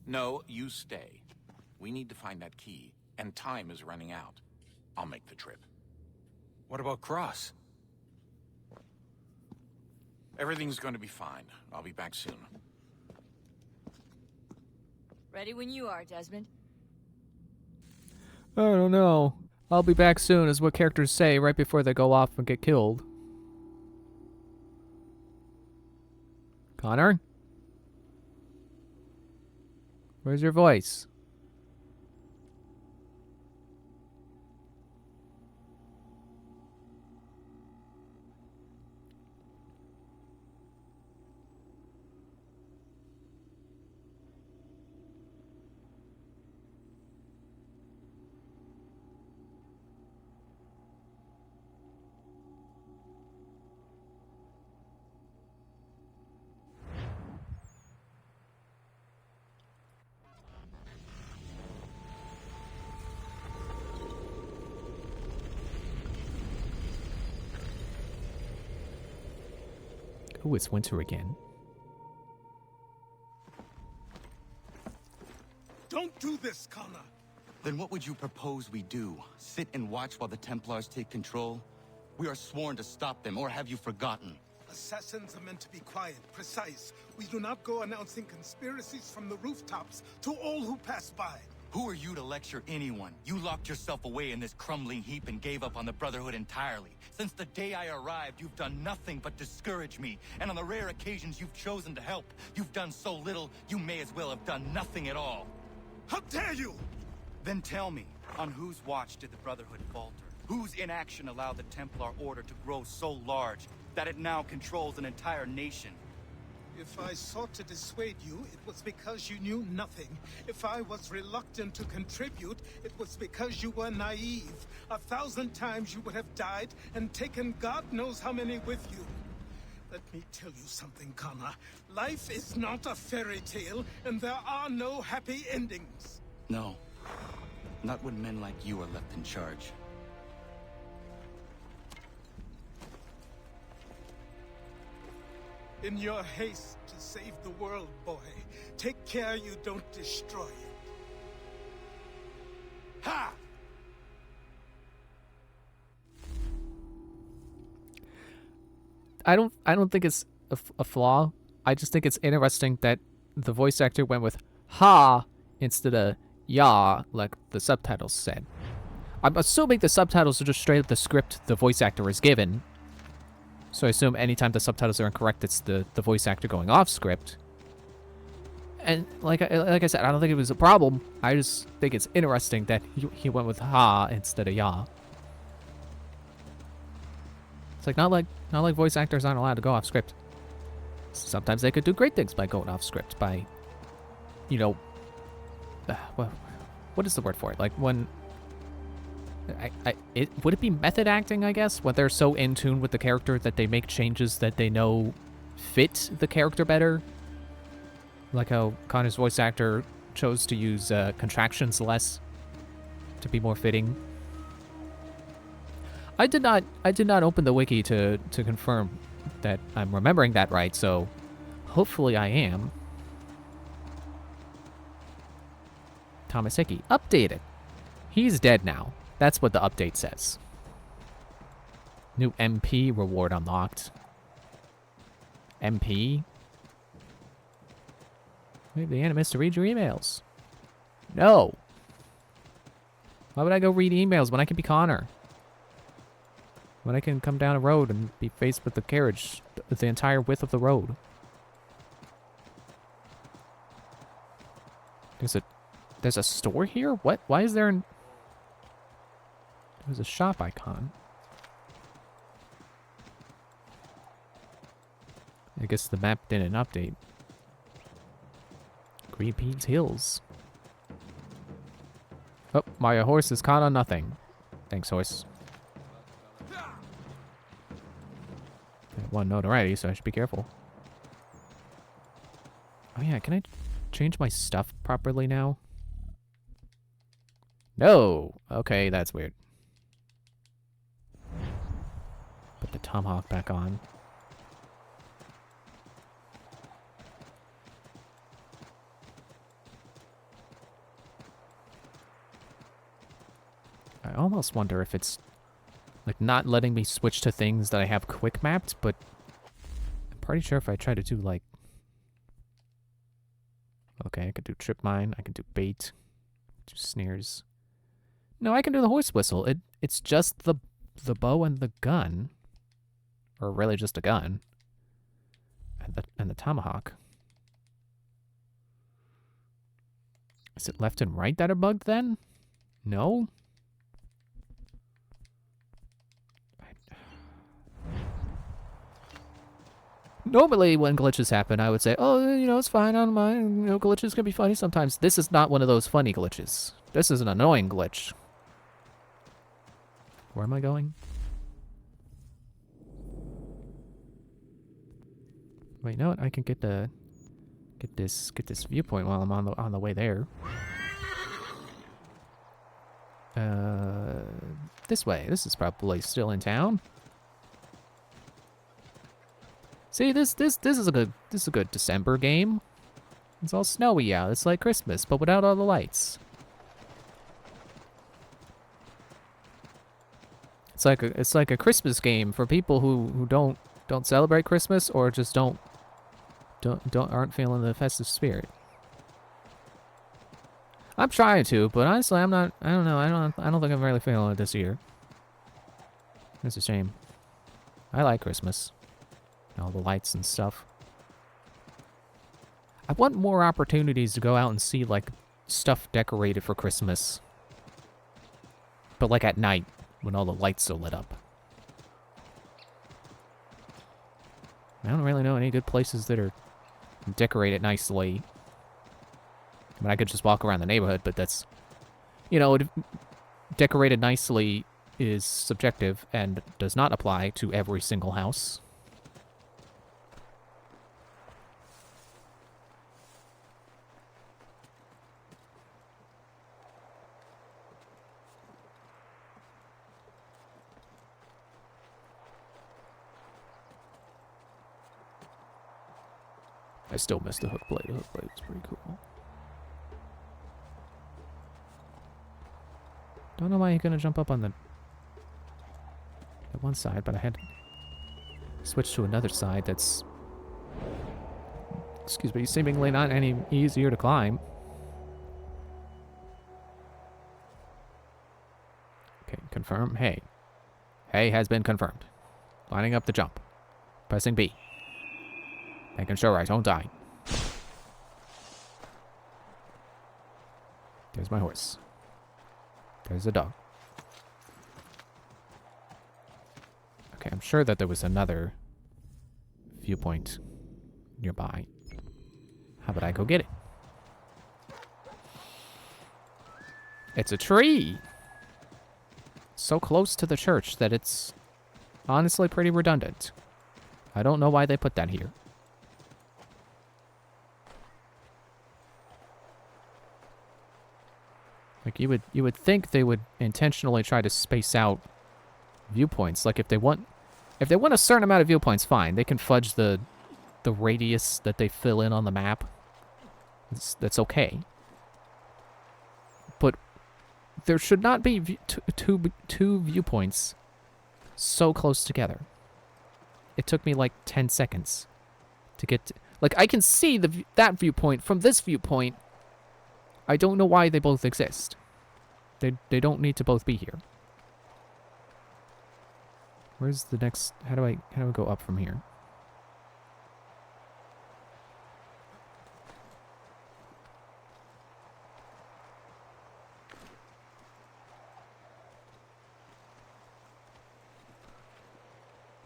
No, you stay. We need to find that key, and time is running out. I'll make the trip. What about Cross? Everything's going to be fine. I'll be back soon. Ready when you are, Desmond. I don't know. I'll be back soon is what characters say right before they go off and get killed. Connor? Where's your voice? Oh, it's winter again. Don't do this, Connor. Then what would you propose we do? Sit and watch while the Templars take control? We are sworn to stop them, or have you forgotten? Assassins are meant to be quiet, precise. We do not go announcing conspiracies from the rooftops to all who pass by. Who are you to lecture anyone? You locked yourself away in this crumbling heap and gave up on the Brotherhood entirely. Since the day I arrived, you've done nothing but discourage me. And on the rare occasions you've chosen to help, you've done so little, you may as well have done nothing at all. How dare you! Then tell me, on whose watch did the Brotherhood falter? Whose inaction allowed the Templar Order to grow so large that it now controls an entire nation? If I sought to dissuade you, it was because you knew nothing. If I was reluctant to contribute, it was because you were naive. 1,000 times you would have died and taken God knows how many with you. Let me tell you something, Connor. Life is not a fairy tale, and there are no happy endings. No. Not when men like you are left in charge. In your haste to save the world, boy, take care you don't destroy it. Ha! I don't think it's a flaw. I just think it's interesting that the voice actor went with ha instead of ya, like the subtitles said. I'm assuming the subtitles are just straight up the script the voice actor is given. So I assume anytime the subtitles are incorrect, it's the voice actor going off script. And like I said, I don't think it was a problem. I just think it's interesting that he went with ha instead of ya. It's like not like voice actors aren't allowed to go off script. Sometimes they could do great things by going off script, by, you know, well, what is the word for it? Like when would it be method acting, I guess, when they're so in tune with the character that they make changes that they know fit the character better. Like how Connor's voice actor chose to use contractions less to be more fitting. I did not open the wiki to confirm that I'm remembering that right, so hopefully I am. Thomas Hickey, updated. He's dead now. That's what the update says. New MP reward unlocked. MP? Leave the Animus to read your emails. No. Why would I go read emails when I can be Connor? When I can come down a road and be faced with the carriage the entire width of the road. There's a store here? What? Why is there there's a shop icon. I guess the map didn't update. Green Peas Hills. Oh, my horse is caught on nothing. Thanks, horse. One notoriety, so I should be careful. Oh yeah, can I change my stuff properly now? No! Okay, that's weird. Put the tomahawk back on. I almost wonder if it's like not letting me switch to things that I have quick mapped, but I'm pretty sure if I try to do like, okay, I could do trip mine, I can do bait, do snares. No, I can do the horse whistle. It's just the bow and the gun, or really just a gun, and the tomahawk. Is it left and right that are bugged then? No. Normally, when glitches happen, I would say, oh, you know, it's fine, I don't mind. You know, glitches can be funny sometimes. This is not one of those funny glitches. This is an annoying glitch. Where am I going? Wait, you know what? I can get this viewpoint while I'm on the way there. This way. This is probably still in town. See, this is a good December game. It's all snowy out. It's like Christmas, but without all the lights. It's like a Christmas game for people who don't celebrate Christmas or just aren't feeling the festive spirit. I'm trying to, but honestly, I'm not. I don't know. I don't think I'm really feeling it this year. It's a shame. I like Christmas. All the lights and stuff. I want more opportunities to go out and see, like, stuff decorated for Christmas. But, like, at night, when all the lights are lit up. I don't really know any good places that are decorated nicely. I mean, I could just walk around the neighborhood, but that's... You know, decorated nicely is subjective and does not apply to every single house. I still miss the hook blade. The hook blade was pretty cool. Don't know why you're gonna jump up on the one side, but I had to switch to another side that's, excuse me, seemingly not any easier to climb. Okay, confirm. Hey. Hey has been confirmed. Lining up the jump. Pressing B. Making sure I don't die. There's my horse. There's the dog. Okay, I'm sure that there was another viewpoint nearby. How about I go get it? It's a tree! So close to the church that it's honestly pretty redundant. I don't know why they put that here. Like you would think they would intentionally try to space out viewpoints. Like if they want a certain amount of viewpoints, fine. They can fudge the radius that they fill in on the map. That's okay. But there should not be two viewpoints so close together. It took me like 10 seconds to get to, like I can see that viewpoint from this viewpoint. I don't know why they both exist. They don't need to both be here. Where's the next? How do I go up from here?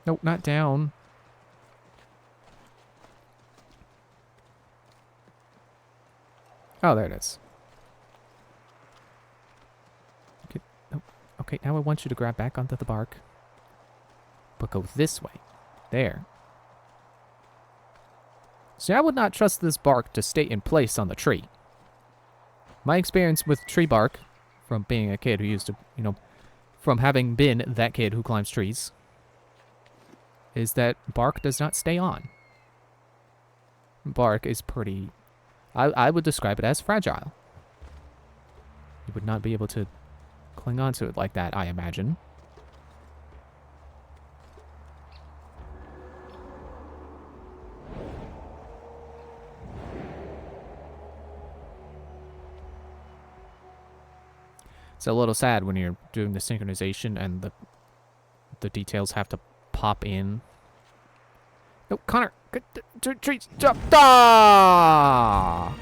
Nope, not down. Oh, there it is. Okay, oh, okay, now I want you to grab back onto the bark. But go this way. There. See, I would not trust this bark to stay in place on the tree. My experience with tree bark, from being a kid who used to, from having been that kid who climbs trees, is that bark does not stay on. Bark is pretty... I would describe it as fragile. You would not be able to cling on to it like that, I imagine. It's a little sad when you're doing the synchronization and the details have to pop in. No, Connor! Trees! Jump! Ah!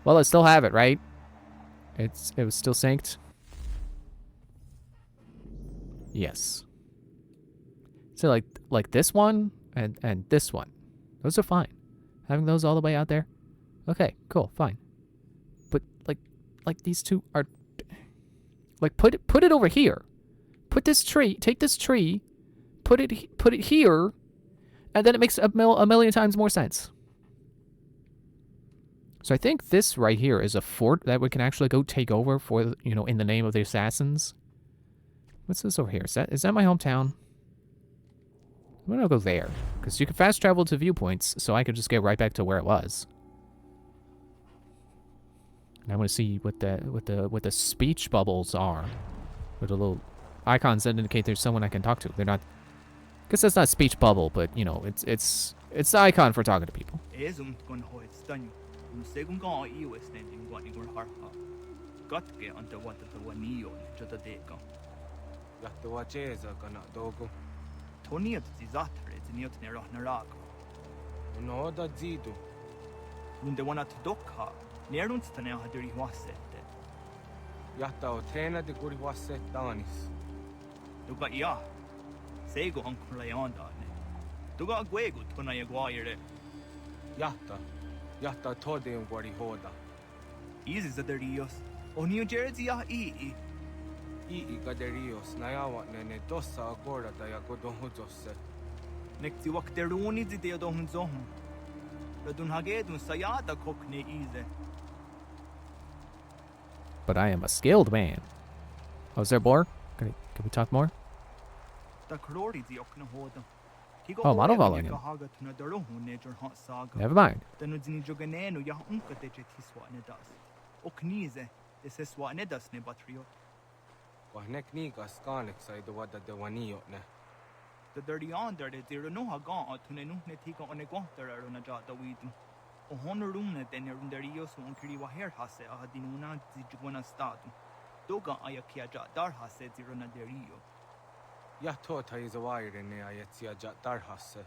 Well, I still have it, right? It was still synced. Yes. So like this one and this one. Those are fine. Having those all the way out there. Okay, cool, fine. But like these two are like put it over here. Put this tree, take this tree, put it here, and then it makes a million times more sense. So I think this right here is a fort that we can actually go take over for, in the name of the assassins. What's this over here? Is that my hometown? I'm gonna go there, because you can fast travel to viewpoints, so I could just get right back to where it was. And I want to see what the speech bubbles are, with the little icons that indicate there's someone I can talk to. They're not, because that's not speech bubble, but it's the icon for talking to people. Toniat zizatar ziniot nerah narago. No da zidu. Unde wanat dokha. Nerunt tane haduri wasette. Yatta otena de guri wasette danis. Duga ya. Sego ankulayandarne. Duga gwegu tona yaguire. Yatta tode guri hoda. Easy zaderios. Onio jersey ya ii. I gaderios nayawa ne dosa agora da yagodonhuzose. Nekti wakteruni zideo donhuzom. Radun hagedun sayada kokne ize. but I am a skilled man. Oh, is there more? Can we talk more? Oh, model volume. Never mind. The dirty under the zero no haga to Nenunetica on a guanter on a jot the weedum. O honoruna then in the Rios on Kiriwa hair hase a dinuna zijuana statum. Doga ayakia jat dar hase zirona de Rio. Yahtota is a wire in the Ayatia jat dar hase.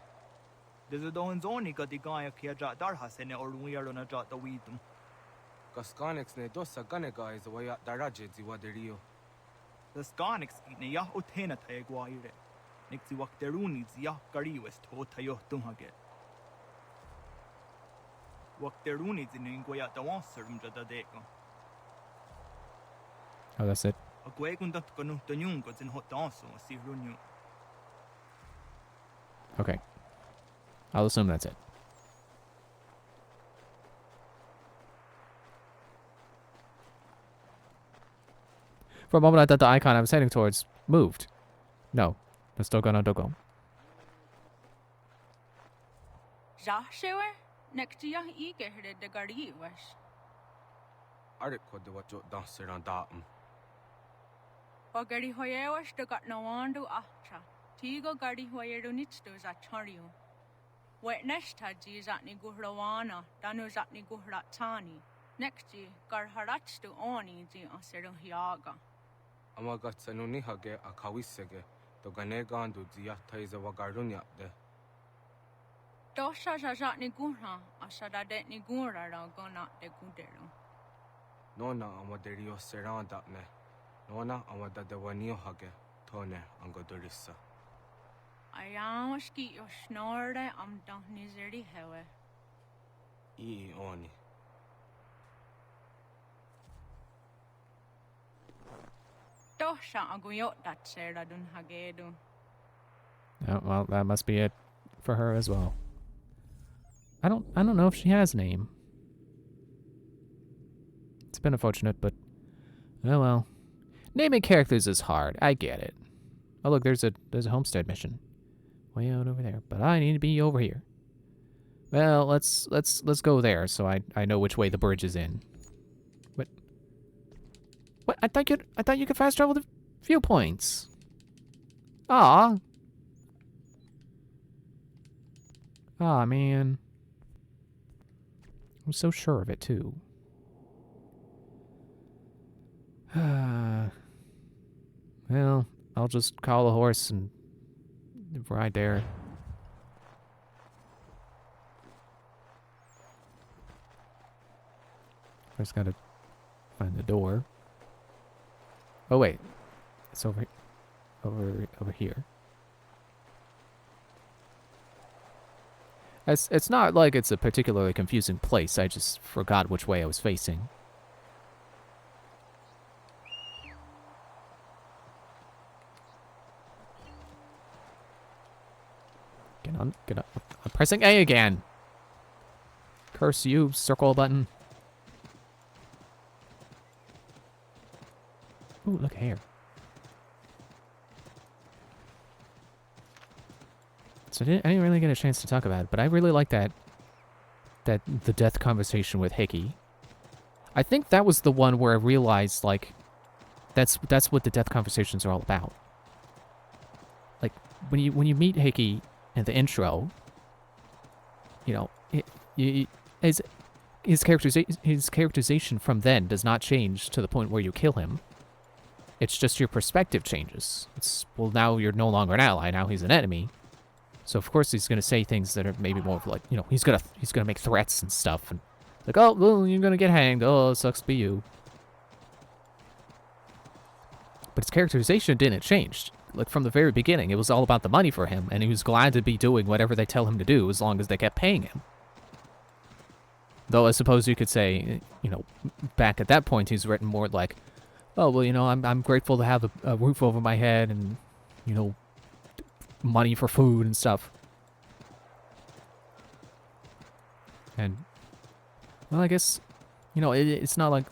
There's a don's only got the guy kia jat dar hase or we are on a jot the weedum. Gasconix ne dosa gunega is a way at Daraji ziwa de Rio. The Sconix ne ya utena taguire. Nixi Wakteruni zia Gari West Hotayo Dumhage. Wakteruni in Ingoya the Wanserum Jadadeko. Oh, that's it. A Guegunda Gonu the Nungos in Hot Danso, see Runu. Okay. I'll assume that's it. For a moment, I thought the icon I was heading towards moved. No. It's still gonna go. Zashewer? Next year, you get the Gari West. Arik could do what you dancer on Datum. Or Gary Hoyewash, the got no one to Acha. Tigo Gari Hoyeru Nitstos at Chario. Wet Neshtaji is at Niguhrawana, Danus at Niguhratani. Next year, Garharach to Oni, the Aseru Hiaga. Amagatsanunihage a Kawisege. To Ganegandu Ziata is a Wagarunya de Dosha Jajat Nigura, Ashada de Nigura, Gona de Gudero. Nona Amaderio Serandapne, Nona Amada de Wanio Hage, Tone, Angodorissa. I am ski your snore, I'm done misery, however. E. Oni. Oh, well, that must be it for her as well. I don't know if she has a name. It's been unfortunate, but oh well. Naming characters is hard. I get it. Oh look, there's a homestead mission. Way out over there. But I need to be over here. Well, let's go there so I know which way the bridge is in. What? I thought you could fast travel the viewpoints. Aw. Aw, man. I'm so sure of it too. Well, I'll just call a horse and ride there. First gotta find the door. Oh wait, it's over here. It's not like it's a particularly confusing place. I just forgot which way I was facing. Get on. I'm pressing A again. Curse you, circle button. Ooh, look here. So I didn't really get a chance to talk about it, but I really like the death conversation with Hickey. I think that was the one where I realized, like, that's what the death conversations are all about. Like, when you meet Hickey in the intro, you know, his characterization from then does not change to the point where you kill him. It's just your perspective changes. It's, well, now you're no longer an ally. Now he's an enemy. So of course he's gonna say things that are maybe more of like, you know, he's gonna make threats and stuff, and like, oh, well, you're gonna get hanged. Oh, it sucks to be you. But his characterization didn't change. Like from the very beginning, it was all about the money for him, and he was glad to be doing whatever they tell him to do as long as they kept paying him. Though I suppose you could say, you know, back at that point, he's written more like, oh, well, you know, I'm grateful to have a roof over my head and, you know, money for food and stuff. And, well, I guess, you know, it's not like...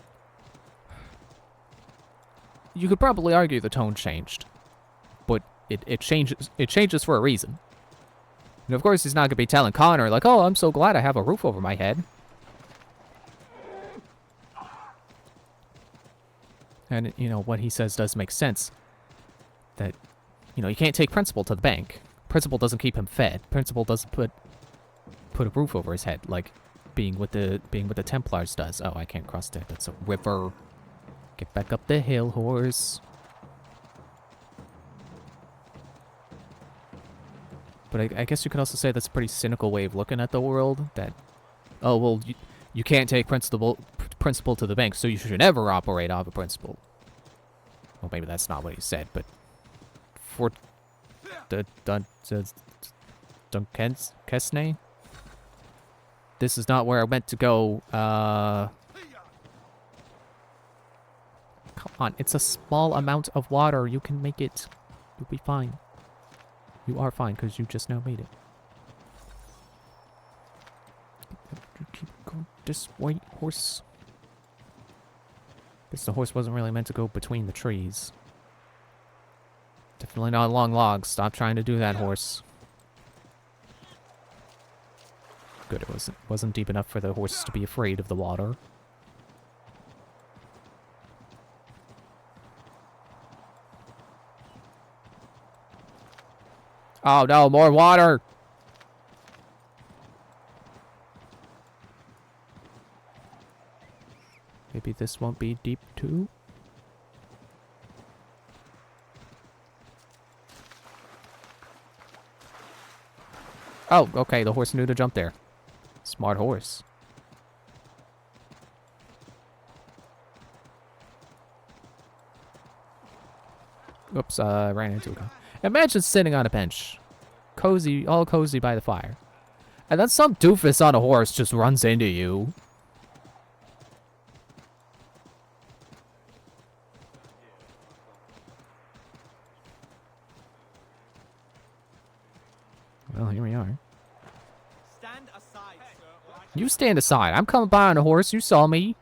you could probably argue the tone changed. But it changes for a reason. And of course, he's not going to be telling Connor, like, oh, I'm so glad I have a roof over my head. And, you know, what he says does make sense. That, you know, you can't take Principal to the bank. Principal doesn't keep him fed. Principal doesn't put a roof over his head, like being with the Templars does. Oh, I can't cross that. That's a river. Get back up the hill, horse. But I guess you could also say that's a pretty cynical way of looking at the world. That, oh, well, you can't take Principal to the bank, so you should never operate off a Principal. Well, maybe that's not what he said, but for Dunkesne? This is not where I meant to go. Come on, it's a small amount of water. You can make it. You'll be fine. You are fine, because you just now made it. Keep going this way, horse. Guess the horse wasn't really meant to go between the trees. Definitely not along logs. Stop trying to do that, horse. Good, it wasn't deep enough for the horse to be afraid of the water. Oh no, more water! Maybe this won't be deep too? Oh, okay, the horse knew to jump there. Smart horse. Oops, I ran into a guy. Imagine sitting on a bench. Cozy, all cozy by the fire. And then some doofus on a horse just runs into you. Well, here we are. Stand aside, sir. You stand aside. I'm coming by on a horse. You saw me.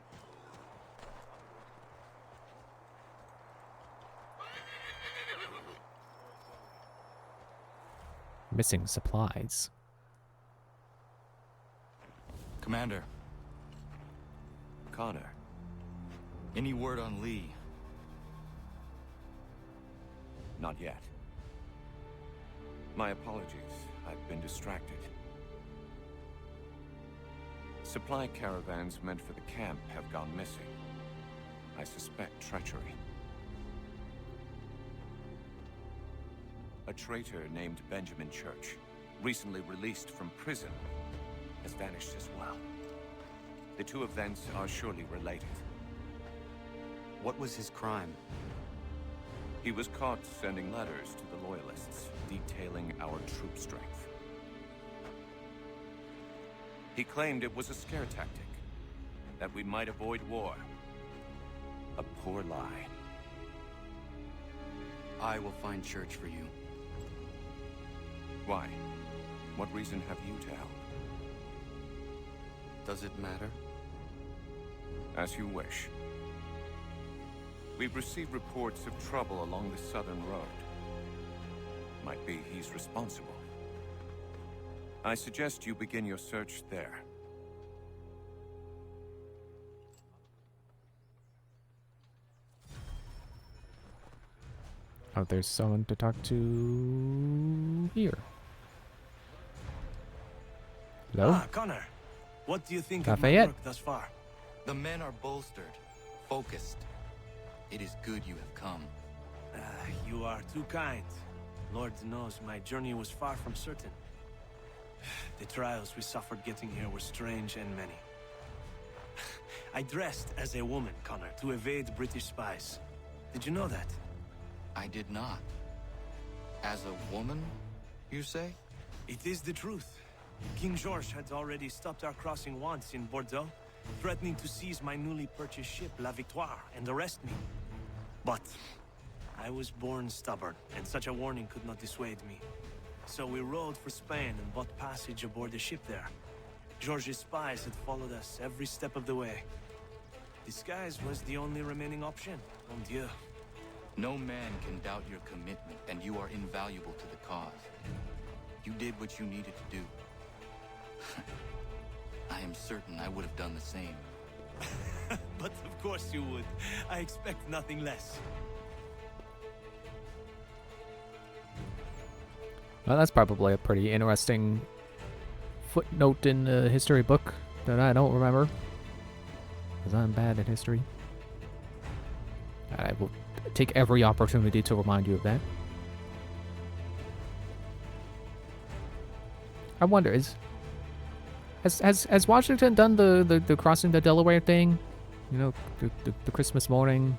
Missing supplies. Commander. Connor. Any word on Lee? Not yet. My apologies. I've been distracted. Supply caravans meant for the camp have gone missing. I suspect treachery. A traitor named Benjamin Church, recently released from prison, has vanished as well. The two events are surely related. What was his crime? He was caught sending letters to the Loyalists, detailing our troop strength. He claimed it was a scare tactic, that we might avoid war. A poor lie. I will find Church for you. Why? What reason have you to help? Does it matter? As you wish. We've received reports of trouble along the southern road. Might be he's responsible. I suggest you begin your search there. Oh, there's someone to talk to here. Hello? Ah, Connor. What do you think of my Lafayette. work thus far? The men are bolstered, focused. It is good you have come. You are too kind. Lord knows my journey was far from certain. The trials we suffered getting here were strange and many. I dressed as a woman, Connor, to evade British spies. Did you know that? I did not. As a woman, you say? It is the truth. King George had already stopped our crossing once in Bordeaux, threatening to seize my newly purchased ship, La Victoire, and arrest me. But I was born stubborn, and such a warning could not dissuade me. So we rode for Spain and bought passage aboard the ship there. George's spies had followed us every step of the way. Disguise was the only remaining option, mon Dieu. No man can doubt your commitment, and you are invaluable to the cause. You did what you needed to do. I am certain I would have done the same. But of course you would. I expect nothing less. Well, that's probably a pretty interesting footnote in the history book that I don't remember, because I'm bad at history. I will take every opportunity to remind you of that. I wonder, has Washington done the crossing the Delaware thing? You know, the Christmas morning.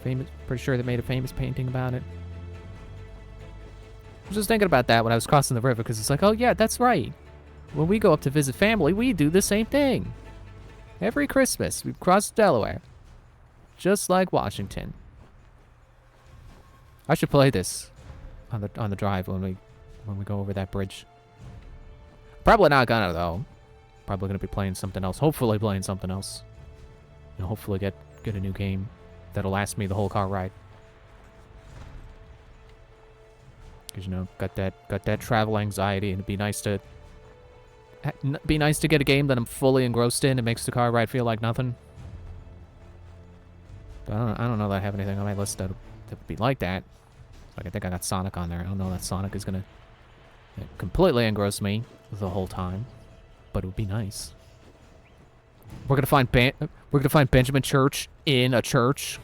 Pretty sure they made a famous painting about it. I was just thinking about that when I was crossing the river, because it's like, oh yeah, that's right. When we go up to visit family, we do the same thing. Every Christmas, we cross Delaware. Just like Washington. I should play this on the drive when we go over that bridge. Probably not gonna though. Probably gonna be playing something else. Hopefully playing something else. And hopefully get a new game that'll last me the whole car ride. Cause you know, got that travel anxiety, and it'd be nice to get a game that I'm fully engrossed in. It makes the car ride feel like nothing. But I don't know that I have anything on my list that would be like that. Like I think I got Sonic on there. I don't know that Sonic is gonna completely engross me the whole time, but it would be nice. We're gonna find Benjamin Church in a church.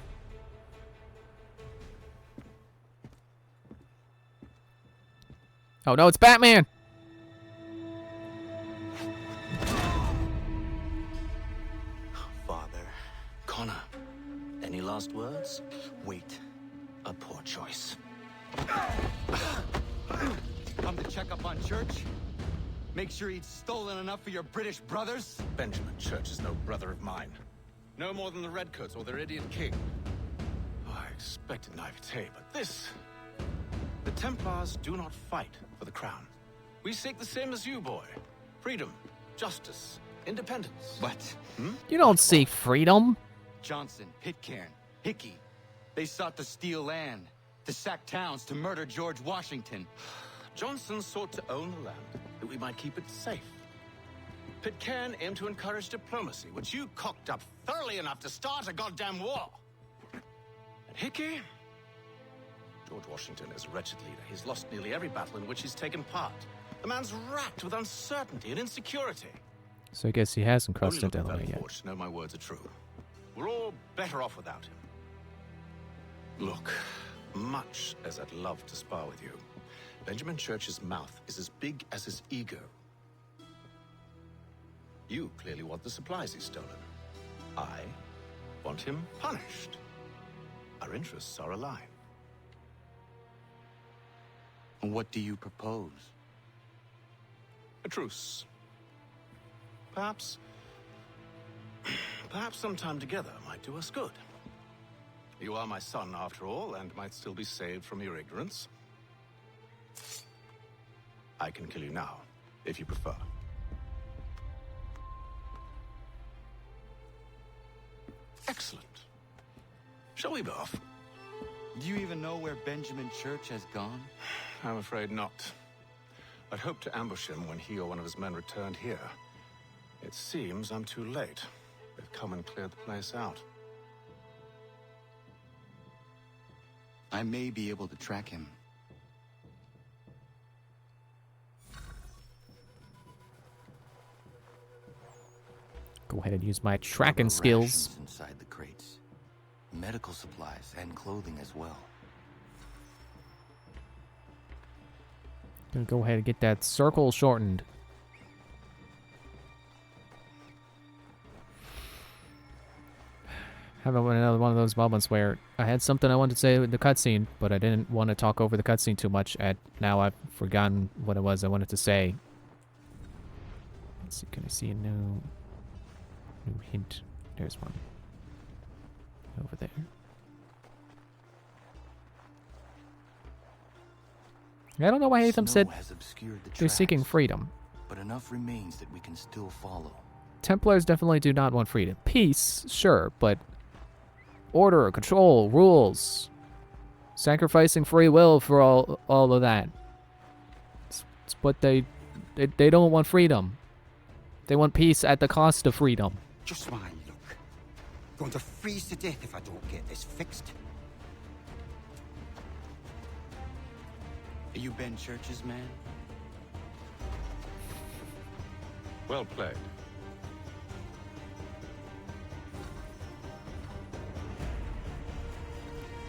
Oh no, it's Batman! Father. Connor, any last words? Wait. A poor choice. Come to check up on Church? Make sure he'd stolen enough for your British brothers? Benjamin Church is no brother of mine. No more than the Redcoats or their idiot king. Oh, I expected naivete, but this... The Templars do not fight for the crown. We seek the same as you, boy. Freedom, justice, independence. What? You don't seek freedom. Johnson, Pitcairn, Hickey. They sought to steal land, to sack towns, to murder George Washington. Johnson sought to own the land, that we might keep it safe. Pitcairn aimed to encourage diplomacy, which you cocked up thoroughly enough to start a goddamn war. And Hickey? George Washington is a wretched leader. He's lost nearly every battle in which he's taken part. The man's racked with uncertainty and insecurity. So I guess he hasn't crossed Only into Delaware yet. fortunate to know my words are true. We're all better off without him. Look, much as I'd love to spar with you, Benjamin Church's mouth is as big as his ego. You clearly want the supplies he's stolen. I want him punished. Our interests are aligned. What do you propose? A truce. Perhaps some time together might do us good. You are my son, after all, and might still be saved from your ignorance. I can kill you now, if you prefer. Excellent. Shall we be off? Do you even know where Benjamin Church has gone? I'm afraid not. I'd hoped to ambush him when he or one of his men returned here. It seems I'm too late. They've come and cleared the place out. I may be able to track him. Go ahead and use my tracking skills. Rations inside the crates. Medical supplies and clothing as well. Gonna go ahead and get that circle shortened. Having another one of those moments where I had something I wanted to say in the cutscene, but I didn't want to talk over the cutscene too much. And now I've forgotten what it was I wanted to say. Let's see, can I see a new hint? There's one. Over there. I don't know why Hatham said they're seeking freedom. But enough remains that we can still follow. Templars definitely do not want freedom. Peace, sure, but order, control, rules. Sacrificing free will for all of that. It's what they don't want freedom. They want peace at the cost of freedom. Just my luck. Going to freeze to death if I don't get this fixed. Are you Ben Church's man? Well played.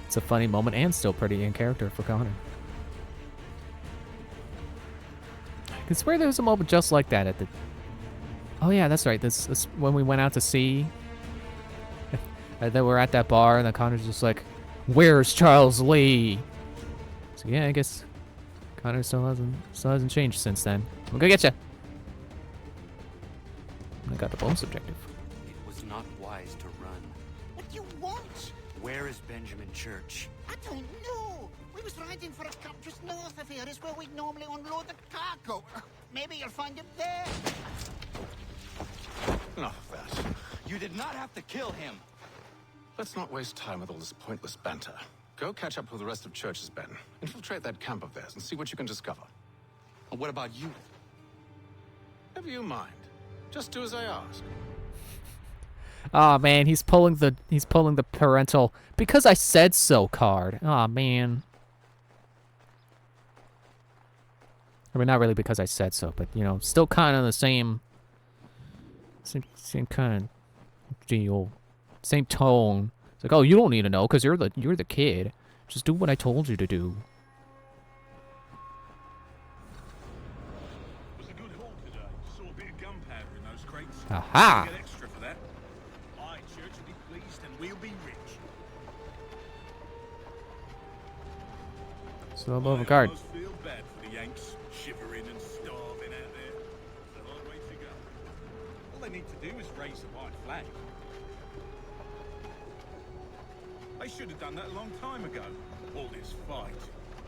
It's a funny moment and still pretty in character for Connor. I swear there was a moment just like that at the... Oh yeah, that's right. This when we went out to sea. And then we're at that bar and the Connor's just like, "Where's Charles Lee?" So yeah, I guess Connor still hasn't changed since then. We'll go get you. I got the bonus objective. It was not wise to run. What do you want? Where is Benjamin Church? I don't know. We was riding for a camp just north of here. Is where we'd normally unload the cargo. Maybe you'll find him there. Enough of that. You did not have to kill him. Let's not waste time with all this pointless banter. Go catch up with the rest of Church's men. Infiltrate that camp of theirs and see what you can discover. And what about you? Never you mind. Just do as I ask. Oh man, he's pulling the parental "because I said so" card. Oh man. I mean, not really because I said so, but you know, still kind of the same kind of deal, same tone. It's like, oh, you don't need to know because you're the kid. Just do what I told you to do. Was a good haul today. Saw a bit of gunpowder in those crates. Aha! Get extra for that. Aye, Church will be pleased and we'll be rich. Still above a card. I almost feel bad for the Yanks, shivering and starving out there. It's a hard way to go. All they need to do is raise the white flag. They should have done that a long time ago. All this fight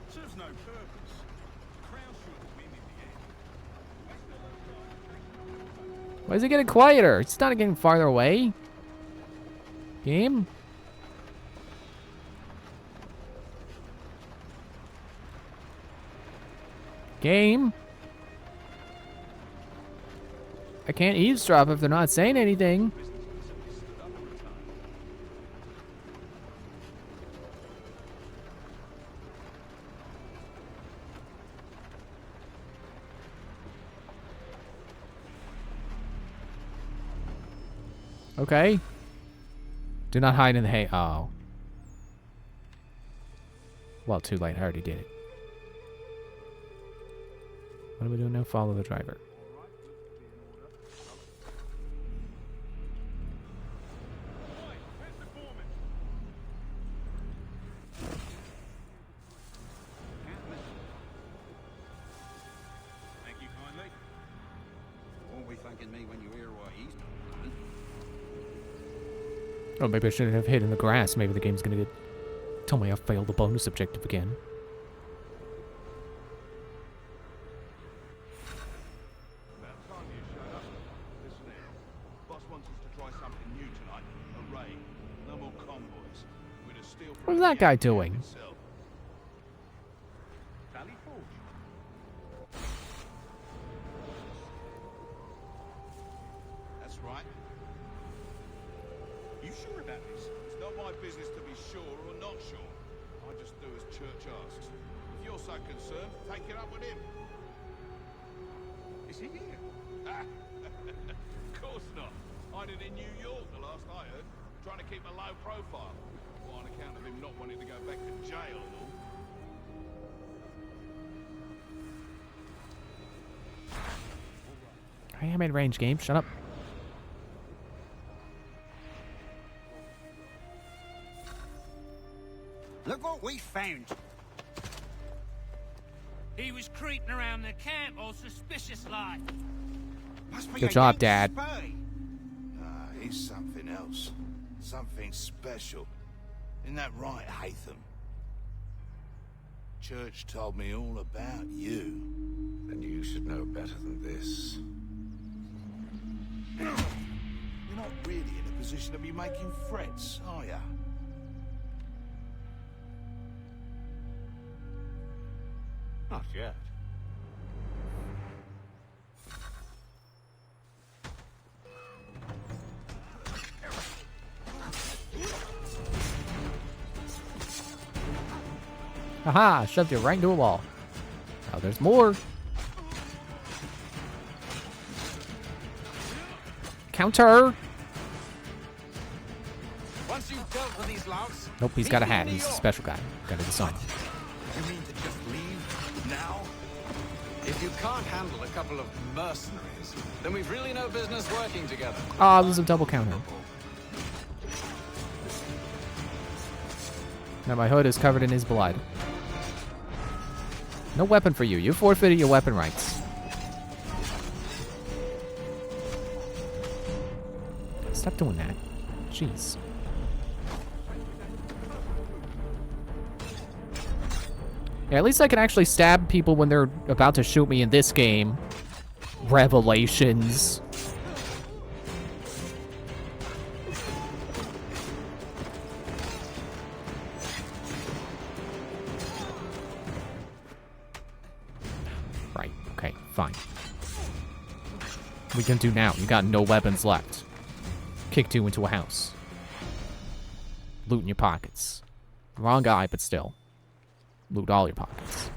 serves no purpose. The crown should win in the end. Why is it getting quieter? It's not getting farther away. Game? Game? I can't eavesdrop if they're not saying anything. Okay. Do not hide in the hay. Oh. Well, too late. I already did it. What are we doing now? Follow the driver. Thank you kindly. Won't be thanking me when you hear what he's doing. Oh, maybe I shouldn't have hid in the grass. Maybe the game's gonna tell me I failed the bonus objective again. What is that guy doing? That's right. You sure about this? It's not my business to be sure or not sure. I just do as Church asks. If you're so concerned, take it up with him. Is he here? Of course not. Hiding in New York, the last I heard. Trying to keep a low profile. Well, on account of him not wanting to go back to jail and all. I am in range, game. Shut up. Look what we found. He was creeping around the camp all suspicious like. Must be Good a job, Yankee Dad. spy. He's something else. Something special. Isn't that right, Hatham? Church told me all about you. Then you should know better than this. You're not really in a position to be making threats, are you? Not yet. Haha, shoved you right into a wall. Oh, there's more. Counter. Once you've dealt with these louts, Nope, he's got a hat. He's a special guy. Got a design. You mean to just leave now? If you can't handle a couple of mercenaries, then we've really no business working together. Ah, there's a double counter. Now my hood is covered in his blood. No weapon for you. You forfeited your weapon rights. Stop doing that. Jeez. Yeah, at least I can actually stab people when they're about to shoot me in this game. Revelations. Right, okay, fine. We can do now. You got no weapons left. Kicked you into a house. Loot in your pockets. Wrong guy, but still. Loot all your pockets.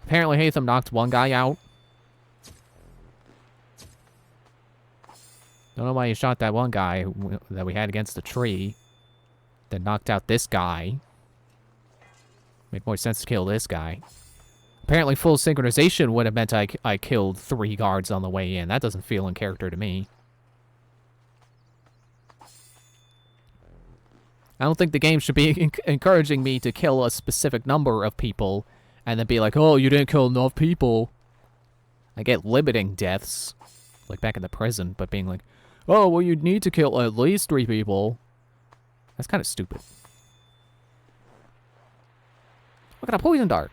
Apparently Haytham knocked one guy out. Don't know why you shot that one guy that we had against the tree. Then knocked out this guy. Made more sense to kill this guy. Apparently full synchronization would have meant I killed 3 guards on the way in. That doesn't feel in character to me. I don't think the game should be encouraging me to kill a specific number of people and then be like, oh, you didn't kill enough people. I get limiting deaths, like back in the prison, but being like, oh, well, you need to kill at least 3 people. That's kind of stupid. Look at a poison dart.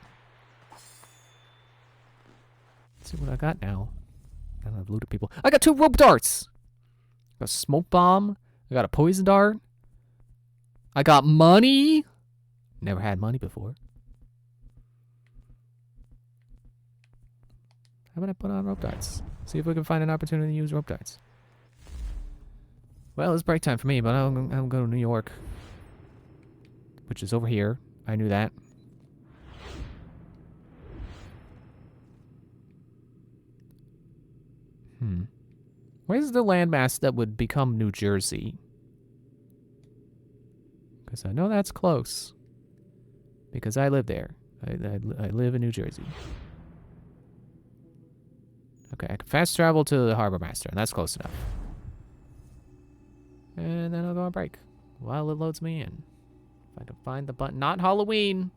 Let's see what I got now. I have looted people. I got 2 rope darts. I got a smoke bomb. I got a poison dart. I got money. Never had money before. How about I put on rope darts? See if we can find an opportunity to use rope darts. Well, it's break time for me, but I'll go to New York. Which is over here. I knew that. Where's the landmass that would become New Jersey? Because I know that's close. Because I live there. I live in New Jersey. Okay, I can fast travel to the Harbor Master, and that's close enough. And then I'll go on break while it loads me in. If I can find the button. Not Halloween!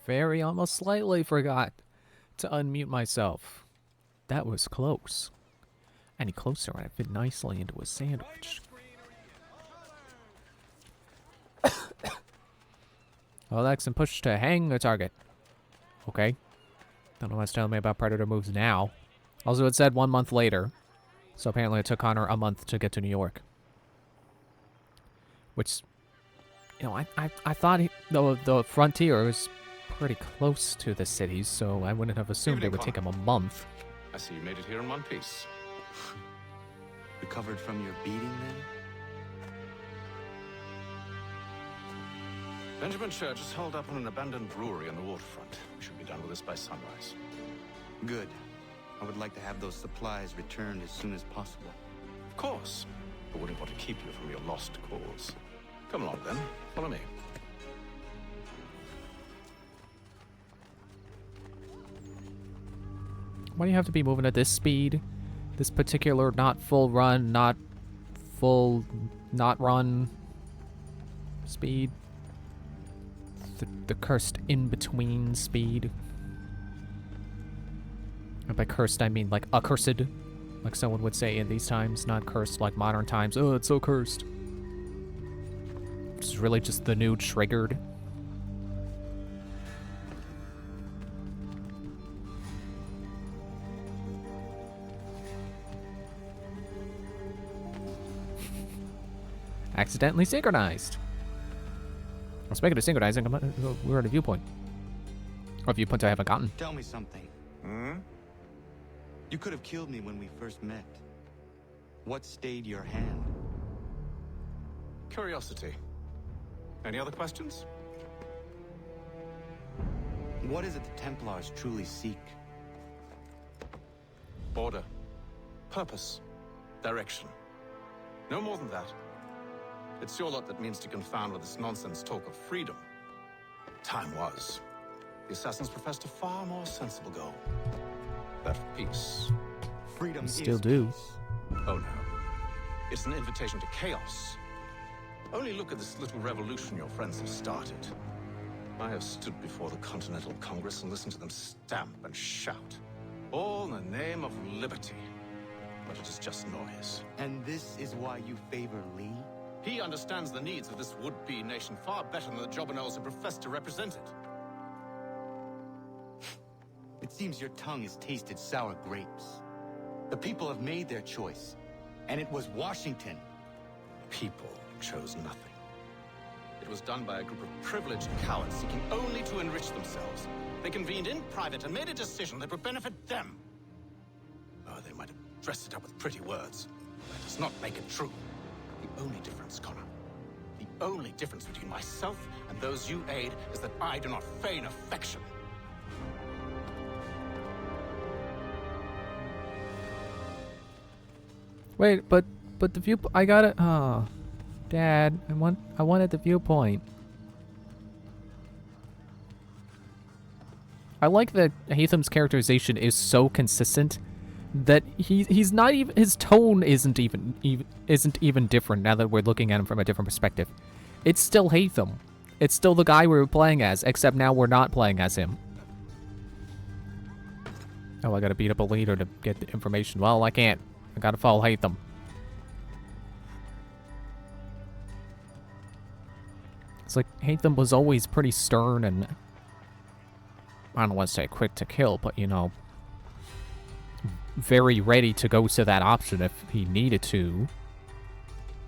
Very almost slightly forgot to unmute myself. That was close. Any closer and it fit nicely into a sandwich. Alex and push to hang the target. Okay. Don't know what's telling me about Predator moves now. Also, it said 1 month later. So apparently it took Connor a month to get to New York. Which, you know, I thought the frontier was pretty close to the cities, so I wouldn't have assumed it would take him a month. I see you made it here in one piece. Recovered from your beating, then? Benjamin Church is holed up in an abandoned brewery on the waterfront. We should be done with this by sunrise. Good. I would like to have those supplies returned as soon as possible. Of course. I wouldn't want to keep you from your lost cause. Come along, then. Follow me. Why do you have to be moving at this speed? This particular not full run, not full, not run speed? The cursed in-between speed. And by cursed, I mean like accursed. Like someone would say in these times, not cursed like modern times. Oh, it's so cursed. Which is really just the new triggered. Accidentally synchronized. Well, speaking of synchronizing, we're at a viewpoint. Or a viewpoint I haven't gotten. Tell me something. You could have killed me when we first met. What stayed your hand? Curiosity. Any other questions? What is it the Templars truly seek? Order. Purpose. Direction. No more than that. It's your lot that means to confound with this nonsense talk of freedom. Time was. The assassins professed a far more sensible goal. That of peace. Freedom still do. Oh no. It's an invitation to chaos. Only look at this little revolution your friends have started. I have stood before the Continental Congress and listened to them stamp and shout. All in the name of liberty. But it is just noise. And this is why you favor Lee? He understands the needs of this would-be nation far better than the Jobberknolls who profess to represent it. It seems your tongue has tasted sour grapes. The people have made their choice, and it was Washington. People chose nothing. It was done by a group of privileged cowards seeking only to enrich themselves. They convened in private and made a decision that would benefit them. Oh, they might have dressed it up with pretty words. That does not make it true. The only difference, Connor, the only difference between myself and those you aid is that I do not feign affection. Wait, but the view. I got it. Oh, Dad, I wanted the viewpoint. I like that Hatham's characterization is so consistent that he's not even, his tone isn't even different now that we're looking at him from a different perspective. It's still Hatham. It's still the guy we were playing as, except now we're not playing as him. Oh, I gotta beat up a leader to get the information. Well, I can't. I gotta follow Hatham. It's like Hatham was always pretty stern and, I don't want to say quick to kill, but you know, very ready to go to that option if he needed to.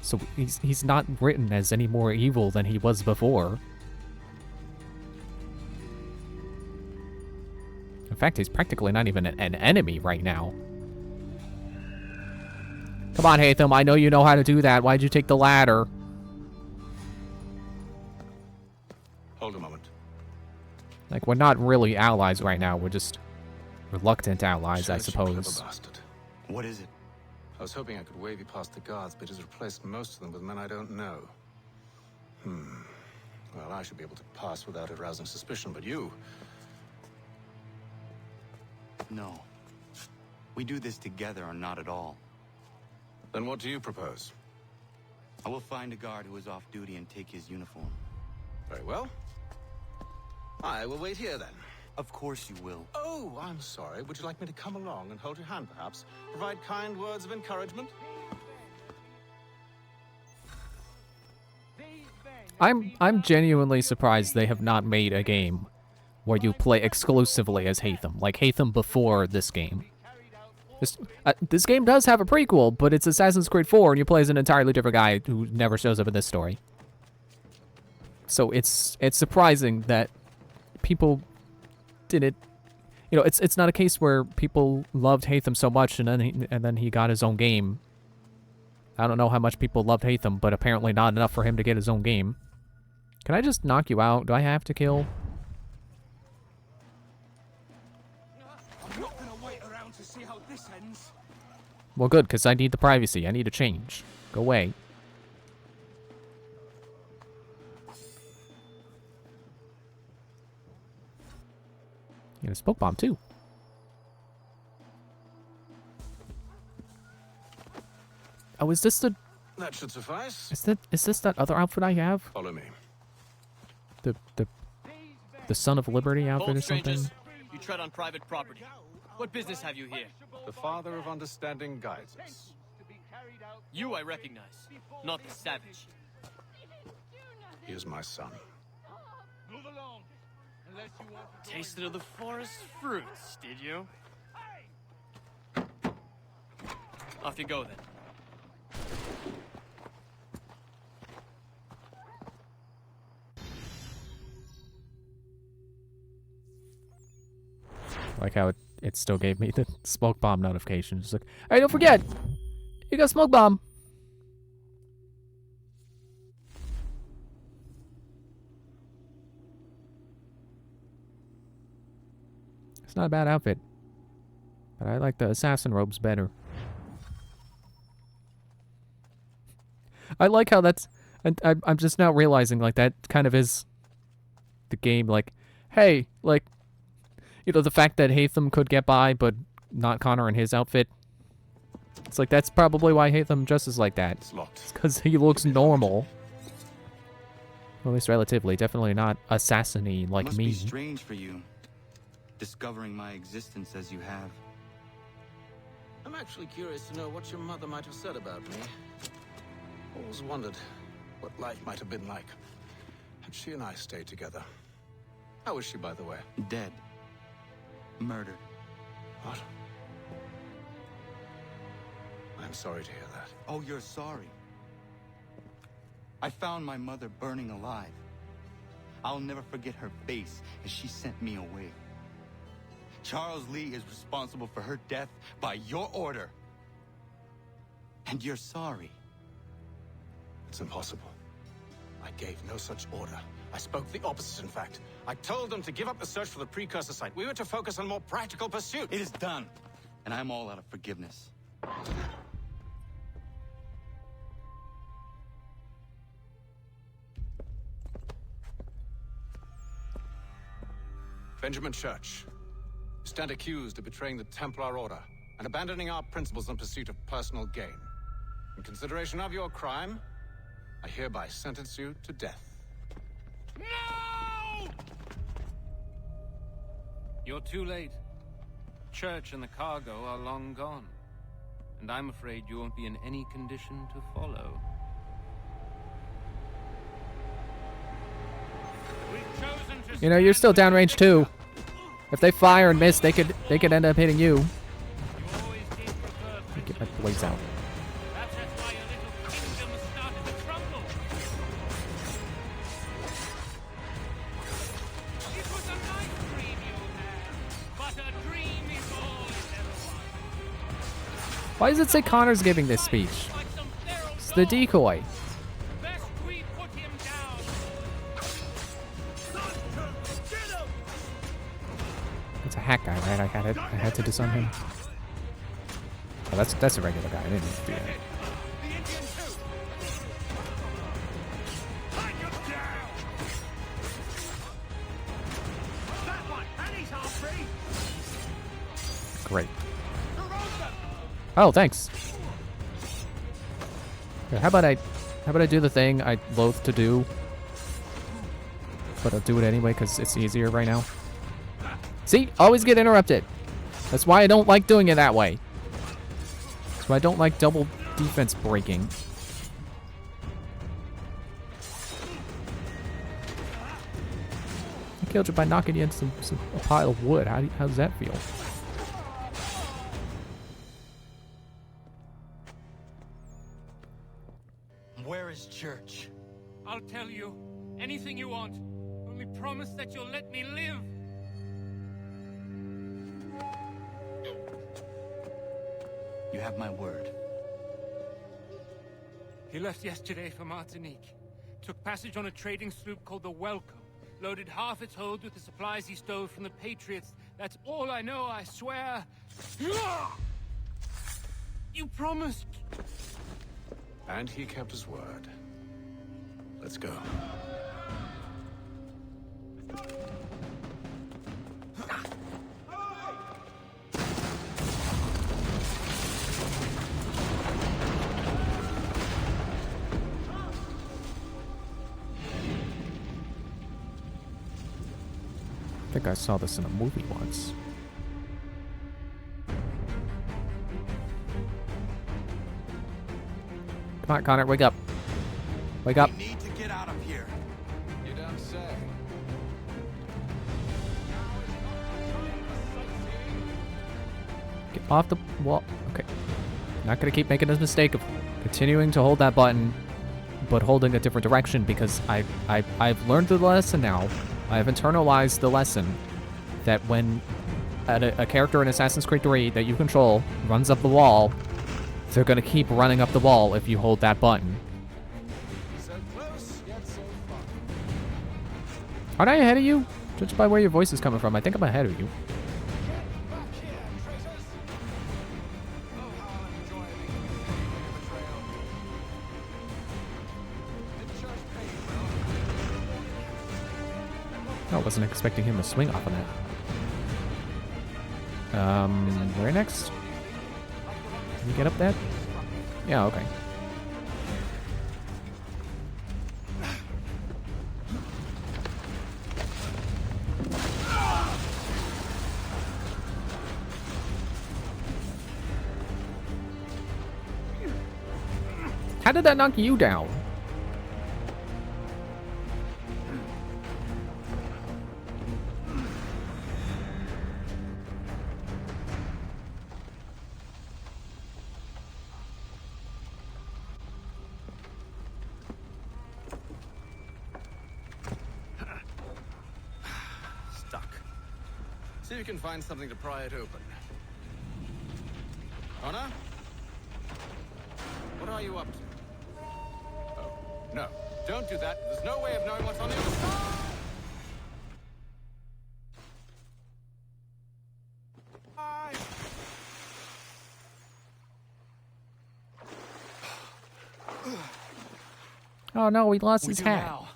So he's not written as any more evil than he was before. In fact, he's practically not even an enemy right now. Come on, Hatham, I know you know how to do that. Why'd you take the ladder? Hold a moment. Like, we're not really allies right now. We're just reluctant allies, I Church, you suppose. clever bastard. What is it? I was hoping I could wave you past the guards, but he's replaced most of them with men I don't know. Well, I should be able to pass without arousing suspicion, but you... No. We do this together or not at all. Then what do you propose? I will find a guard who is off duty and take his uniform. Very well. I will wait here then. Of course you will. Oh, I'm sorry. Would you like me to come along and hold your hand, perhaps? Provide kind words of encouragement? I'm genuinely surprised they have not made a game where you play exclusively as Haytham, like Haytham before this game. This game does have a prequel, but it's Assassin's Creed 4, and you play as an entirely different guy who never shows up in this story. So it's surprising that people didn't. You know, it's not a case where people loved Haytham so much, and then he got his own game. I don't know how much people loved Haytham, but apparently not enough for him to get his own game. Can I just knock you out? Do I have to kill? I'm not gonna wait around to see how this ends. Well, good, because I need the privacy. I need to change. Go away. Get a smoke bomb, too. Oh, is this the... That should suffice. Is this that other outfit I have? Follow me. The Son of Liberty outfit Bold or something? strangers, you tread on private property. What business have you here? The Father of Understanding guides us. You I recognize, not the savage. He is my son. Move along, unless you want to... Tasted of the forest fruits, did you? Off you go then. Like how it still gave me the smoke bomb notification. It's like, hey, don't forget, you got smoke bomb. It's not a bad outfit, but I like the assassin robes better. I like how that's... I'm just now realizing, like, that kind of is the game. Like, hey, like, you know, the fact that Haytham could get by, but not Connor in his outfit. It's like, that's probably why Haytham dresses like that. It's locked. It's because he looks normal. Well, at least relatively. Definitely not assassin-y like Must me. be strange for you, discovering my existence as you have. I'm actually curious to know what your mother might have said about me. Always wondered what life might have been like had she and I stayed together. How is she, by the way? Dead. Murdered. What? I'm sorry to hear that. Oh, you're sorry. I found my mother burning alive. I'll never forget her face as she sent me away. Charles Lee is responsible for her death by your order. And you're sorry. It's impossible. I gave no such order. I spoke the opposite, in fact. I told them to give up the search for the precursor site. We were to focus on more practical pursuit. It is done. And I'm all out of forgiveness. Benjamin Church, you stand accused of betraying the Templar Order and abandoning our principles in pursuit of personal gain. In consideration of your crime, I hereby sentence you to death. No! You're too late. Church and the cargo are long gone. And I'm afraid you won't be in any condition to follow. You know, you're still downrange too. If they fire and miss, they could end up hitting you. Get my blades out. Why does it say Connor's giving this speech? It's the decoy. It's a hack guy, right? I had to disarm him. Oh, that's a regular guy. I didn't need to do that. Great. Oh, thanks. Here, how about I do the thing I loathe to do? but I'll do it anyway because it's easier right now. See? Always get interrupted. That's why I don't like doing it that way. That's why I don't like double defense breaking. I killed you by knocking you into a pile of wood. How does that feel? Where is Church? I'll tell you. Anything you want. Only promise that you'll let me live. You have my word. He left yesterday for Martinique. Took passage on a trading sloop called the Welcome. Loaded half its hold with the supplies he stole from the Patriots. That's all I know, I swear. You promised. And he kept his word. Let's go. I think I saw this in a movie once. Come on, Connor, wake up. Wake up. We need to get out of here. You don't say. Get off the wall. Okay. Not gonna keep making this mistake of continuing to hold that button, but holding a different direction because I've learned the lesson now. I have internalized the lesson that when a character in Assassin's Creed 3 that you control runs up the wall, they're gonna keep running up the wall if you hold that button. So close, yet so far. Aren't I ahead of you? Judged by where your voice is coming from, I think I'm ahead of you. I wasn't expecting him to swing off of that. Where next? Can you get up that? Yeah, okay. How did that knock you down? See if you can find something to pry it open. Connor? What are you up to? Oh, no. Don't do that. There's no way of knowing what's on the other side! Oh no, he lost his hat. Now.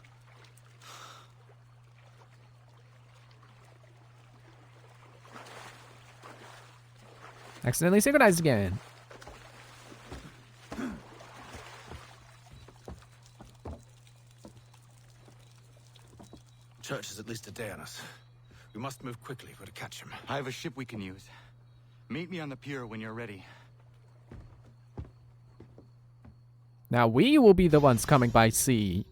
Accidentally synchronized again. Church is at least a day on us. We must move quickly. We're to catch him. I have a ship we can use. Meet me on the pier when you're ready. Now we will be the ones coming by sea.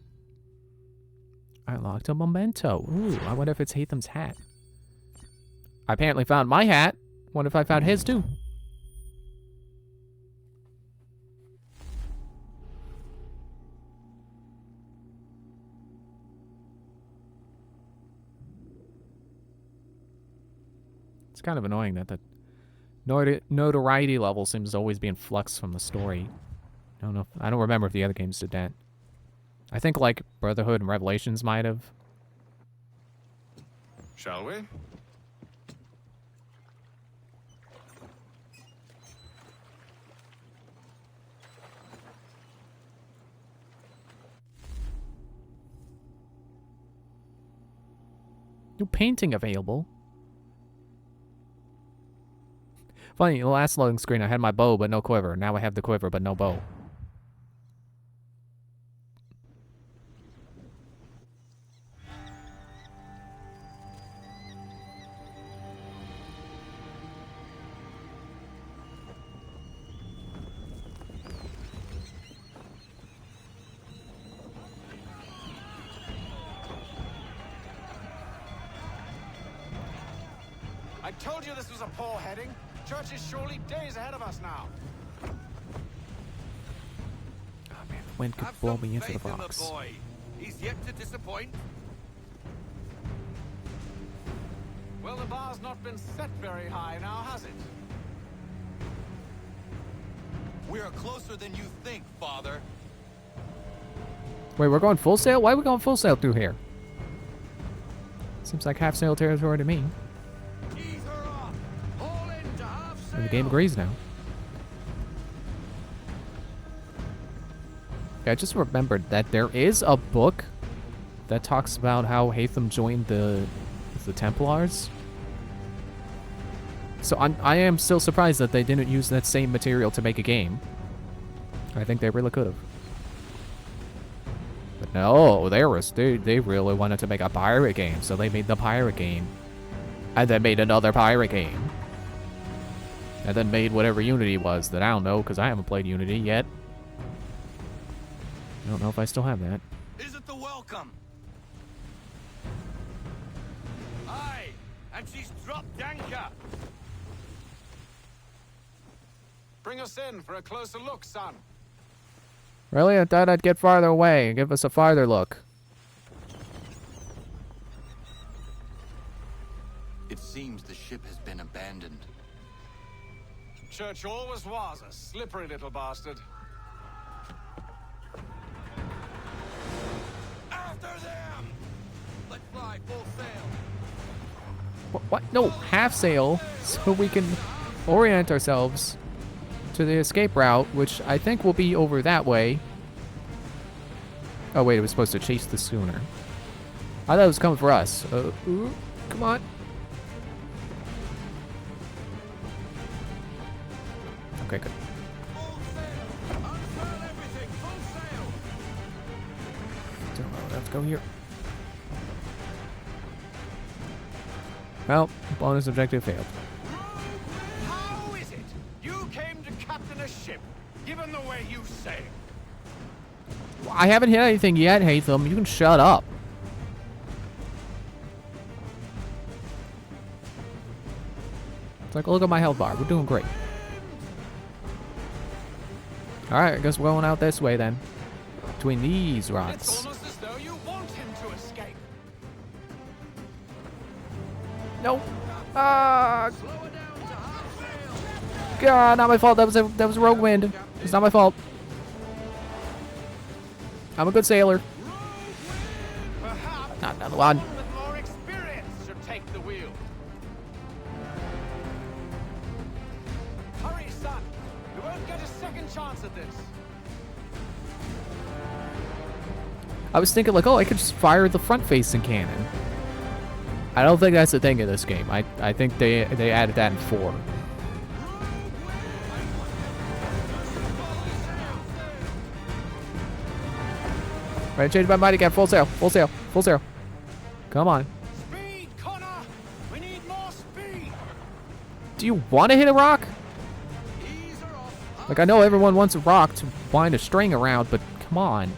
I unlocked a memento. Ooh, I wonder if it's Hatham's hat. I apparently found my hat. Wonder if I found his too. It's kind of annoying that the notoriety level seems to always be in flux from the story. I don't know. I don't remember if the other games did that. I think like Brotherhood and Revelations might have. Shall we? New painting available. Funny, the last loading screen I had my bow but no quiver. Now I have the quiver but no bow. I told you this was a poor heading. Church is surely days ahead of us now. Wind could Have blow some me into the faith in box. boy. He's yet to disappoint. Well, the bar's not been set very high now, has it? We are closer than you think, Father. Wait, we're going full sail? Why are we going full sail through here? Seems like half sail territory to me. And the game agrees now. Yeah, I just remembered that there is a book that talks about how Haytham joined the Templars. So I am still surprised that they didn't use that same material to make a game. I think they really could have. But no, they really wanted to make a pirate game, so they made the pirate game. And then made another pirate game. And then made whatever Unity was that I don't know, because I haven't played Unity yet. I don't know if I still have that. Is it the Welcome? Aye, and she's dropped anchor. Bring us in for a closer look, son. Really? I thought I'd get farther away and give us a farther look. It seems the ship has been abandoned. Church always was a slippery little bastard. After them! Let's fly full sail. What? No, half sail, so we can orient ourselves to the escape route, which I think will be over that way. Oh wait, it was supposed to chase the schooner. I thought it was coming for us. Ooh, come on. Okay, good. Let's go here. Well, bonus objective failed. How is it you came to captain a ship, given the way you sailed? I haven't hit anything yet, Haytham. You can shut up. It's like, look at my health bar. We're doing great. Alright, I guess we're going out this way then. Between these rocks. It's almost as though you want him to escape. Nope. Ah. God, not my fault. That was a rogue wind. It's not my fault. I'm a good sailor. Not another one. With more experience should take the wheel. Hurry, son. You won't get a second chance at this. I was thinking like, oh, I could just fire the front-facing cannon. I don't think that's the thing in this game. I think they added that in 4. Right, change my mind again. Full sail, full sail, full sail. Come on. Speed, Connor! We need more speed! Do you want to hit a rock? Like, I know everyone wants a rock to wind a string around, but come on.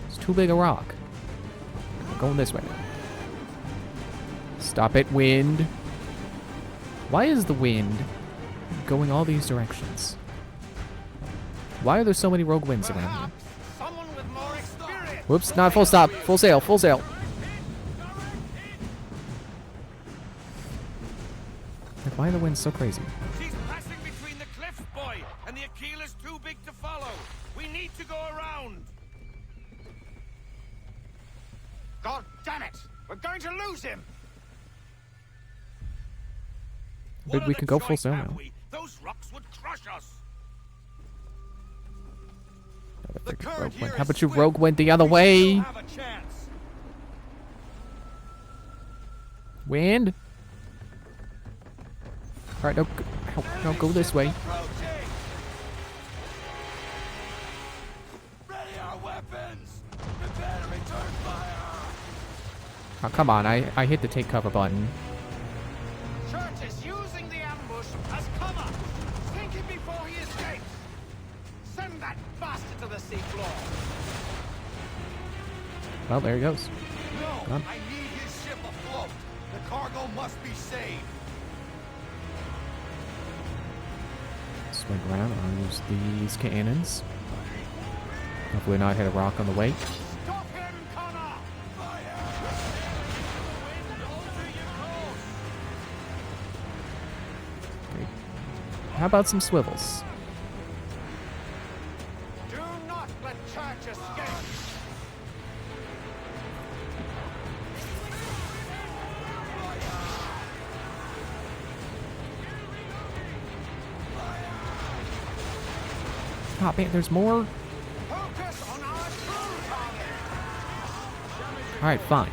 It's too big a rock. We're going this way. Stop it, wind. Why is the wind going all these directions? Why are there so many rogue winds around here? Whoops, not full stop. Full sail, full sail. Like, why are the winds so crazy? She's passing between the cliffs, boy, and the Aquila's too big to follow. We need to go around. God damn it! We're going to lose him! But we can go full sail now. Those rocks would crush us. Rogue wind. How about you rogue wind the other way? Wind. All right, no, go this way. Oh, come on, I hit the take cover button. Church is using the ambush as cover. Sink him before he escapes. Send that bastard to the seafloor. Well, there he goes. No, Gone. I need his ship afloat. The cargo must be saved. Swing around. I'll use these cannons. Hopefully not hit a rock on the way. Okay. How about some swivels? Do not let Church escape! Oh man, there's more. Alright, fine.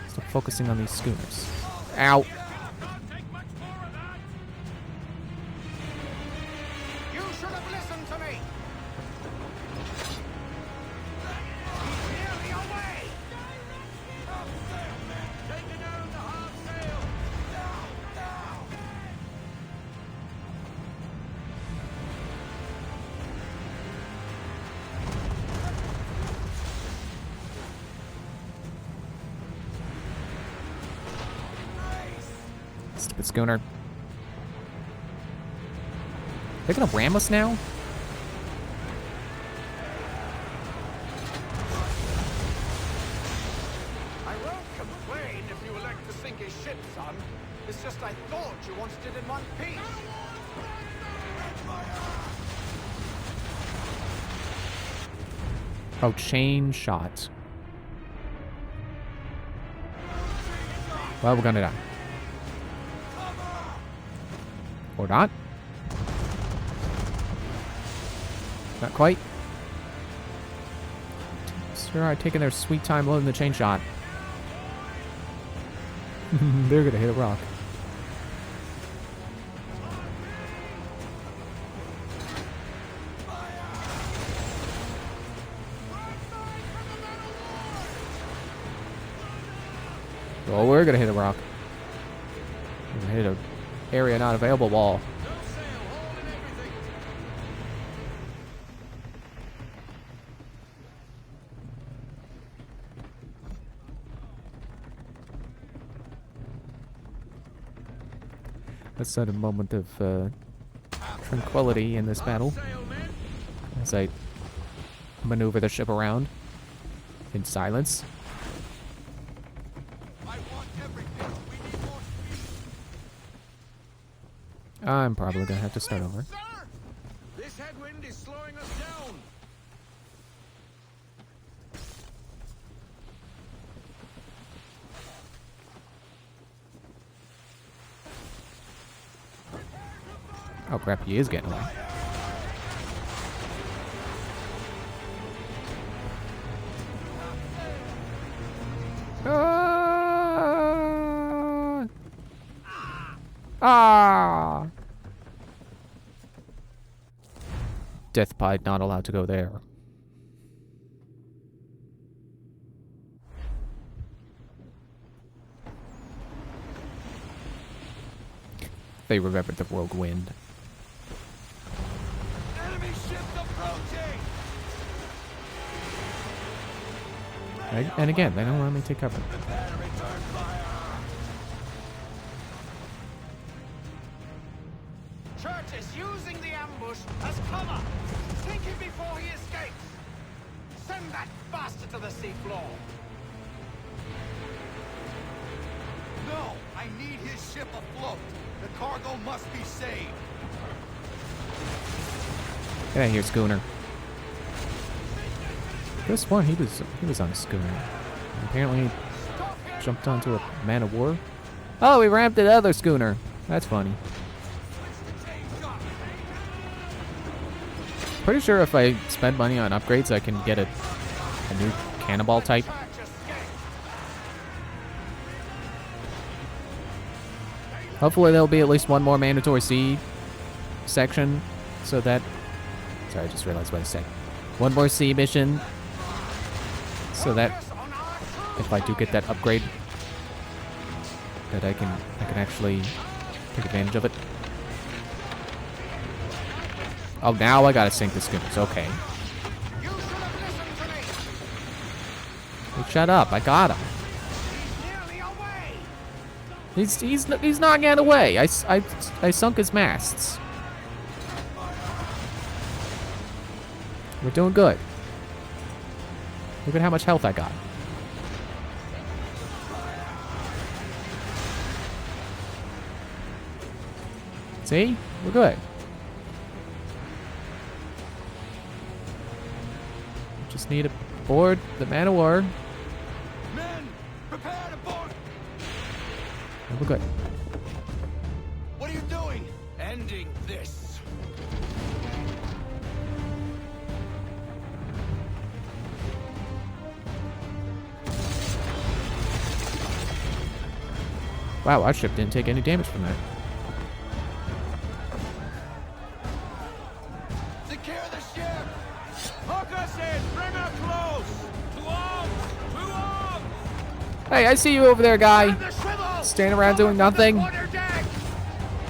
Stop focusing on these schooners. Ow. You should have listened to me! He's nearly away! Taking down the half sail! Now! Stupid schooner. They're gonna ram us now? I won't complain if you elect to sink his ship, son. It's just I thought you wanted it in one piece. Oh, chain shot. Well, we're gonna die. Or not. Not quite. Sure, I've taken their sweet time loading the chain shot. They're gonna hit a rock. Oh, we're gonna hit a rock. We're gonna hit a area not available wall. Let's set a moment of tranquility in this battle as I maneuver the ship around in silence. I'm probably gonna have to start over. This headwind is slowing us down. Oh crap, he is getting away. Ah! Death Pied not allowed to go there. They remembered the Rogue Wind. Enemy ship approaching. And again, they don't let me take cover. Church is using the ambush as cover. Sink him before he escapes. Send that bastard to the seafloor. No! I need his ship afloat. The cargo must be saved. Get out of here, schooner. This one, he was on a schooner. Apparently, he jumped onto a man of war. Oh, we ramped the other schooner. That's funny. Pretty sure if I spend money on upgrades, I can get a new cannonball type. Hopefully there'll be at least one more mandatory sea section, so that... Sorry, I just realized what I said. One more sea mission, so that if I do get that upgrade, that I can actually take advantage of it. Oh, now I gotta sink the schooners. Okay. Hey, shut up! I got him. He's not getting away. I sunk his masts. We're doing good. Look at how much health I got. See? We're good. Just need to board the man of war. Men, prepare to board! And we're good. What are you doing? Ending this. Wow, our ship didn't take any damage from that. Secure the ship! Hook us in! Bring her close! To arms! To arms! Hey, I see you over there, guy. Standing around doing nothing.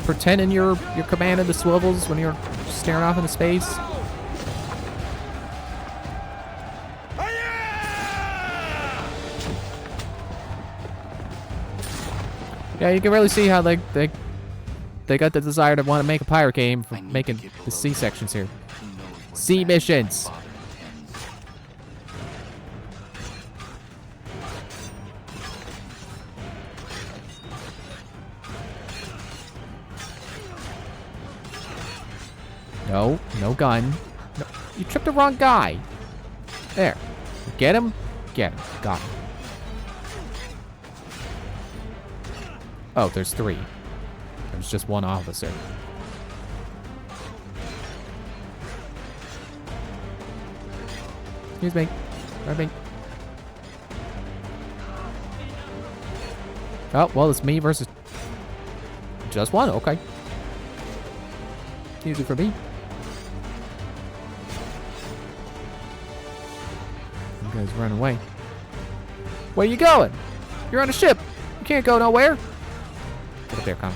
Pretending you're commanding the swivels when you're staring off into space. Yeah, you can really see how they got the desire to want to make a pirate game from making the C sections here. C missions. No, no gun. No, you tripped the wrong guy. There. Get him? Get him. Got him. Oh, there's 3. There's just 1 officer. Excuse me. Pardon me. Oh, well, it's me versus... just 1, okay. Easy for me. You guys run away. Where you going? You're on a ship. You can't go nowhere. Get up there, Connor.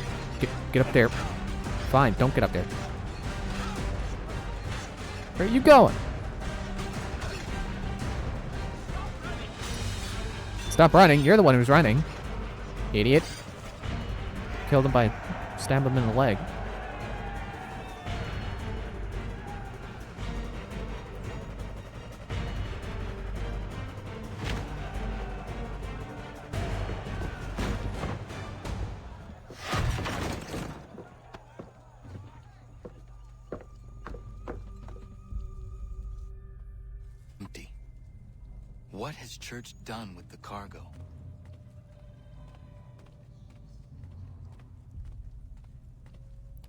Get up there. Fine, don't get up there. Where are you going? Stop running. You're the one who's running. Idiot. Killed him by stabbing him in the leg. What has Church done with the cargo?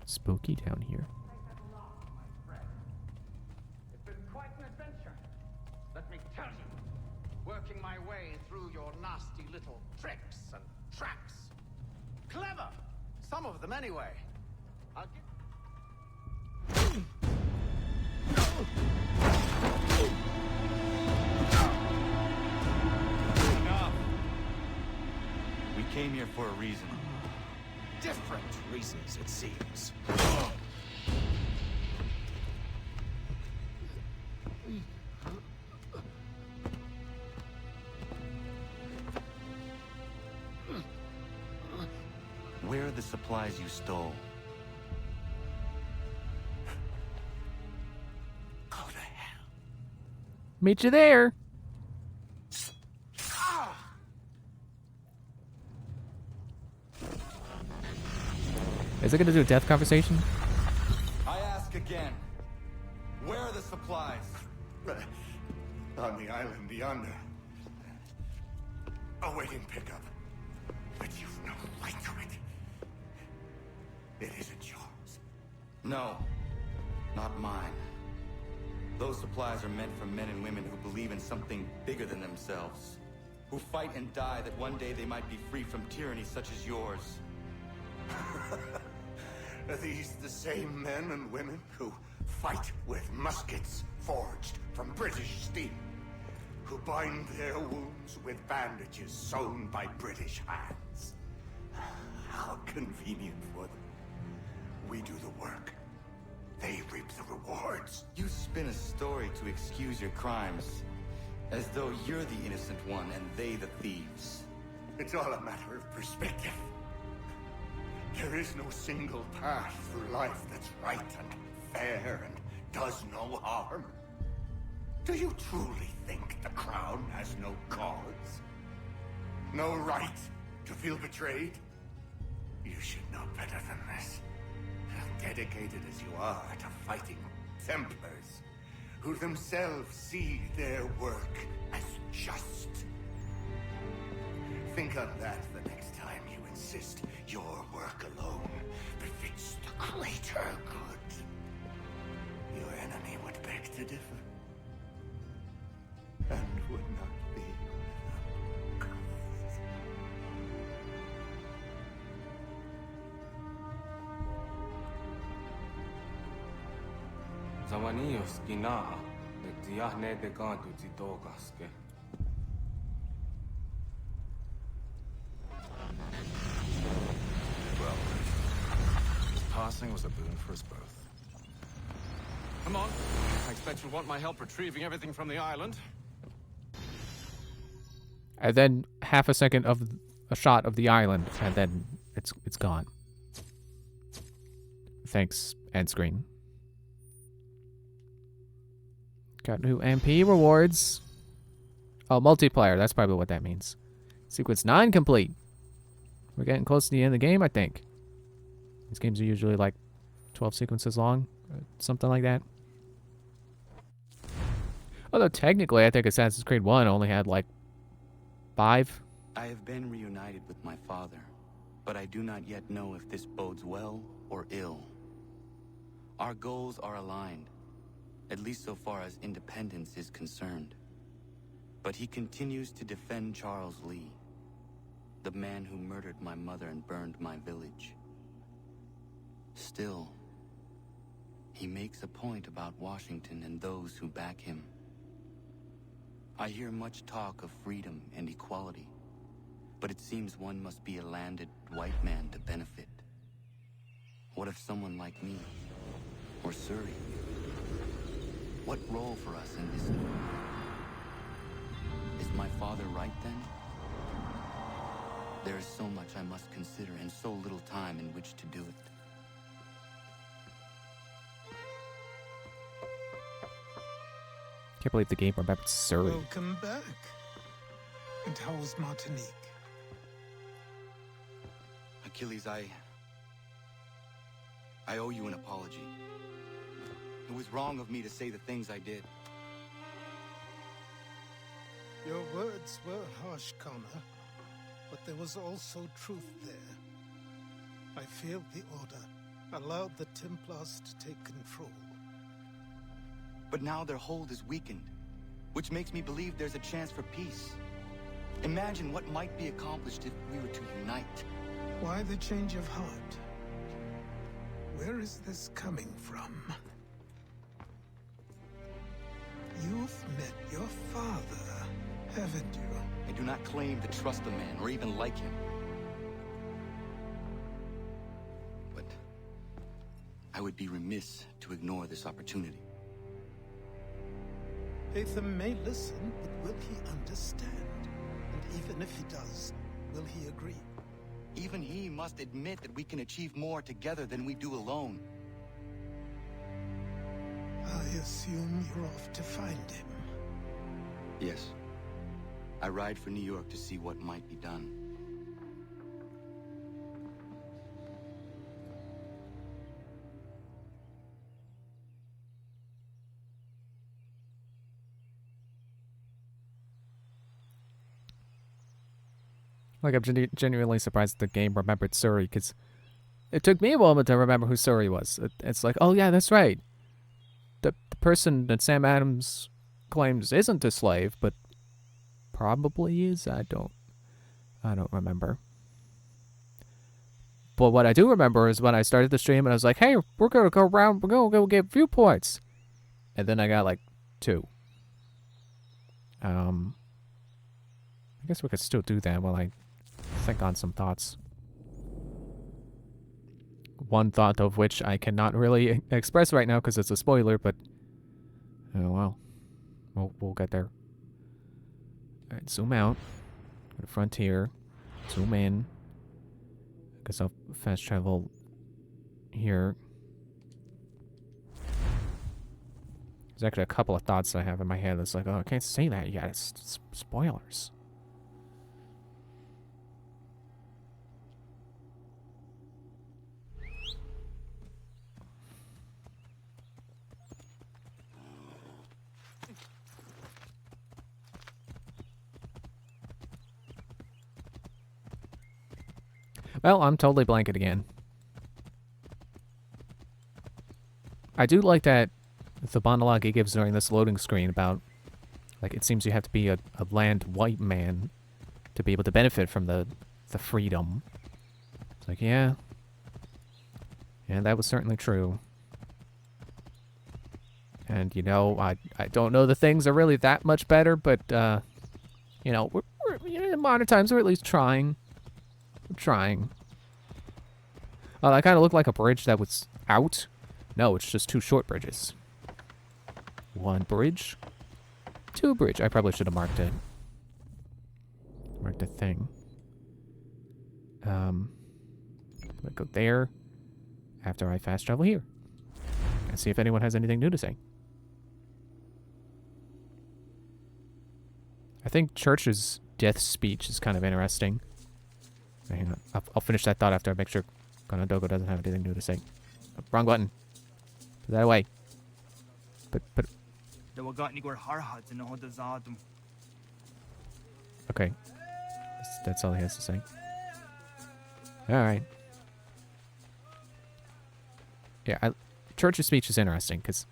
Spooky down here. It's been quite an adventure. Let me tell you. Working my way through your nasty little tricks and traps. Clever! Some of them anyway. I'll give... We came here for a reason. Different reasons, it seems. Where are the supplies you stole? Go to hell. Meet you there. Is it gonna do a death conversation? I ask again. Where are the supplies? On the island yonder. Awaiting pickup. But you've no right to it. It isn't yours. No, not mine. Those supplies are meant for men and women who believe in something bigger than themselves. Who fight and die that one day they might be free from tyranny such as yours. Are these the same men and women who fight with muskets forged from British steel? Who bind their wounds with bandages sewn by British hands? How convenient for them. We do the work. They reap the rewards. You spin a story to excuse your crimes. As though you're the innocent one and they the thieves. It's all a matter of perspective. There is no single path through life that's right and fair and does no harm. Do you truly think the Crown has no cause? No right to feel betrayed? You should know better than this. Dedicated as you are to fighting Templars, who themselves see their work as just. Think on that the next time you insist your work alone befits the greater good. Your enemy would beg to differ, and would not be without cause. Zawanios kinaa, de tiahne de gantu zitogaske. Well, his passing was a boon for us both. Come on. I expect you'll want my help retrieving everything from the island. And then half a second of a shot of the island, and then it's gone. Thanks, end screen. Got new MP rewards. Oh, multiplayer. That's probably what that means. Sequence 9 complete. We're getting close to the end of the game, I think. These games are usually like 12 sequences long. Something like that. Although technically, I think Assassin's Creed 1 only had like 5. I have been reunited with my father, but I do not yet know if this bodes well or ill. Our goals are aligned, at least so far as independence is concerned. But he continues to defend Charles Lee, the man who murdered my mother and burned my village. Still, he makes a point about Washington and those who back him. I hear much talk of freedom and equality, but it seems one must be a landed white man to benefit. What if someone like me, or Surrey? What role for us in this war? Is my father right then? There is so much I must consider and so little time in which to do it. Can't believe the game remembered Surrey. Welcome back. And how was Martinique? Achilles, I owe you an apology. It was wrong of me to say the things I did. Your words were harsh, Connor, but there was also truth there. I failed the Order, allowed the Templars to take control. But now their hold is weakened, which makes me believe there's a chance for peace. Imagine what might be accomplished if we were to unite. Why the change of heart? Where is this coming from? You've met your father, haven't you? I do not claim to trust the man or even like him. But I would be remiss to ignore this opportunity. Hatham may listen, but will he understand? And even if he does, will he agree? Even he must admit that we can achieve more together than we do alone. I assume you're off to find him. Yes. I ride for New York to see what might be done. Like, I'm genuinely surprised the game remembered Surrey, because it took me a moment to remember who Surrey was. It's like, oh yeah, that's right. The person that Sam Adams claims isn't a slave, but probably is. I don't remember. But what I do remember is when I started the stream and I was like, hey, we're gonna go around, we're gonna go get viewpoints. And then I got like 2. I guess we could still do that while I think on some thoughts. One thought of which I cannot really express right now because it's a spoiler, but oh well. We'll get there. Alright, zoom out. Go to Frontier. Zoom in. I guess I'll fast travel here. There's actually a couple of thoughts I have in my head that's like, oh, I can't say that yet. It's spoilers. Well, I'm totally blanking again. I do like that the monologue he gives during this loading screen about, like, it seems you have to be a land white man to be able to benefit from the freedom. It's like, yeah. Yeah, that was certainly true. And, you know, I don't know the things are really that much better, but, you know, we're in modern times, we're at least trying. We're trying. Oh, that kind of looked like a bridge that was out. No, it's just 2 short bridges. 1 bridge. 2 bridge. I probably should have marked it. Marked a thing. I go there after I fast travel here. And see if anyone has anything new to say. I think Church's death speech is kind of interesting. Hang on. I'll finish that thought after I make sure Konodogo doesn't have anything new to say. Oh, wrong button. Put that away. Put. Okay. That's all he has to say. Alright. Yeah, Church's speech is interesting, because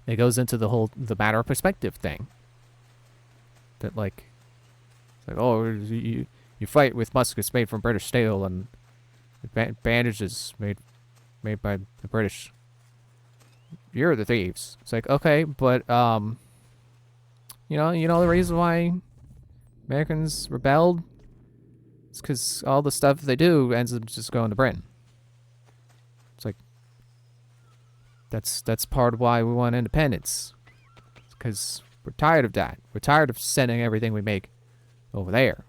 it goes into the matter of perspective thing. That, like, it's like, oh, you fight with muskets made from British steel and bandages made by the British. You're the thieves. It's like, okay, but you know the reason why Americans rebelled? It's because all the stuff they do ends up just going to Britain. It's like that's part of why we want independence. It's because we're tired of that. We're tired of sending everything we make over there.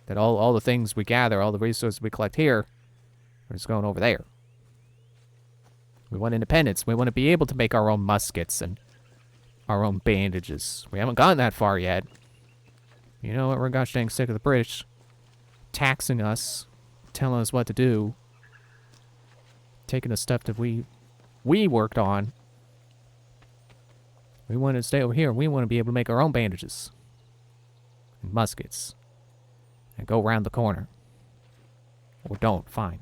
That all the things we gather, all the resources we collect here, are just going over there. We want independence. We want to be able to make our own muskets and our own bandages. We haven't gotten that far yet. You know what? We're gosh dang sick of the British taxing us, telling us what to do, taking the stuff that we worked on. We want to stay over here. We want to be able to make our own bandages and muskets and go around the corner. Or don't. Fine.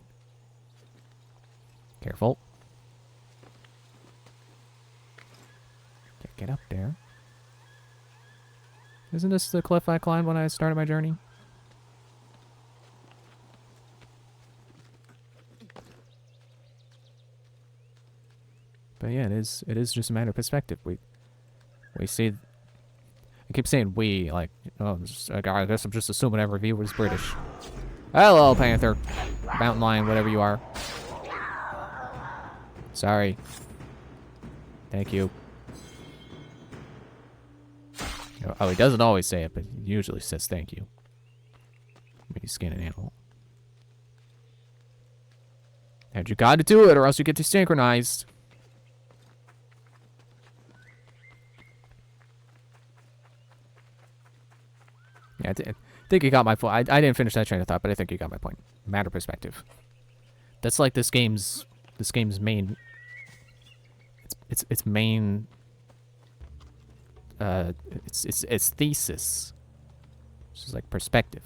Careful. Get up there. Isn't this the cliff I climbed when I started my journey? But yeah, it is just a matter of perspective. We see. I keep saying we, like, oh, I guess I'm just assuming every viewer is British. Hello, Panther, Mountain Lion, whatever you are. Sorry. Thank you. Oh, he doesn't always say it, but he usually says thank you. When you skin an animal. And you gotta do it, or else you get desynchronized. Yeah, I think you got my point. I didn't finish that train of thought, but I think you got my point. Matter perspective. That's like this game's main. Its main. Its thesis. It's just like perspective.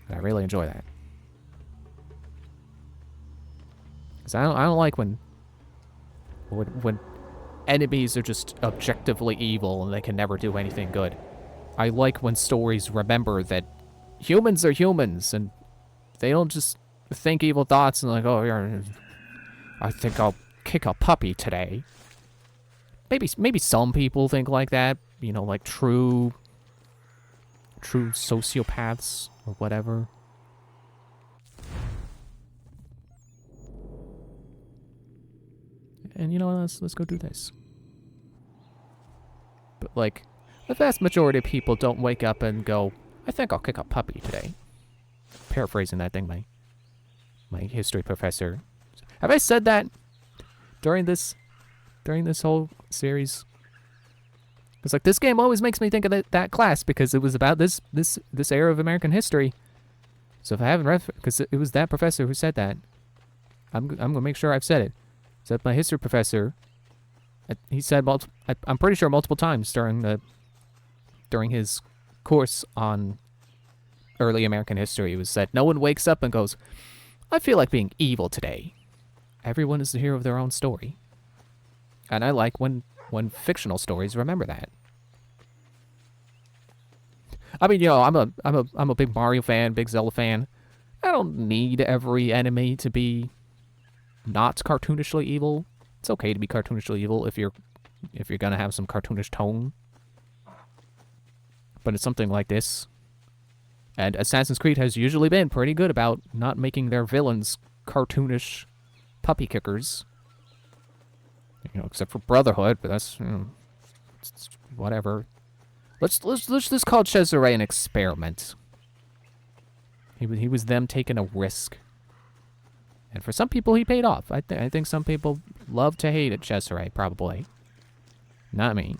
And I really enjoy that. Cause I don't like when enemies are just objectively evil and they can never do anything good. I like when stories remember that humans are humans and they don't just think evil thoughts and like, oh, yeah, I think I'll kick a puppy today. Maybe some people think like that, you know, like true sociopaths or whatever. And you know, let's go do this. But like, the vast majority of people don't wake up and go, I think I'll kick a puppy today. Paraphrasing that thing, my history professor. Have I said that during this during this whole series. It's like this game always makes me think of that class because it was about this era of American history. So if I haven't read, because it was that professor who said that, I'm gonna make sure I've said it. So my history professor, he said I'm pretty sure multiple times during his course on early American history, it was said no one wakes up and goes, I feel like being evil today. Everyone is the hero of their own story, and I like when fictional stories remember that. I mean, I'm a big Mario fan, big Zelda fan. I don't need every enemy to be not cartoonishly evil. It's okay to be cartoonishly evil if you're gonna have some cartoonish tone. But it's something like this. And Assassin's Creed has usually been pretty good about not making their villains cartoonish puppy kickers. Except for Brotherhood, but that's it's whatever. Let's just call Cesare an experiment. He was them taking a risk, and for some people he paid off. I think some people love to hate at Cesare, probably. Not me.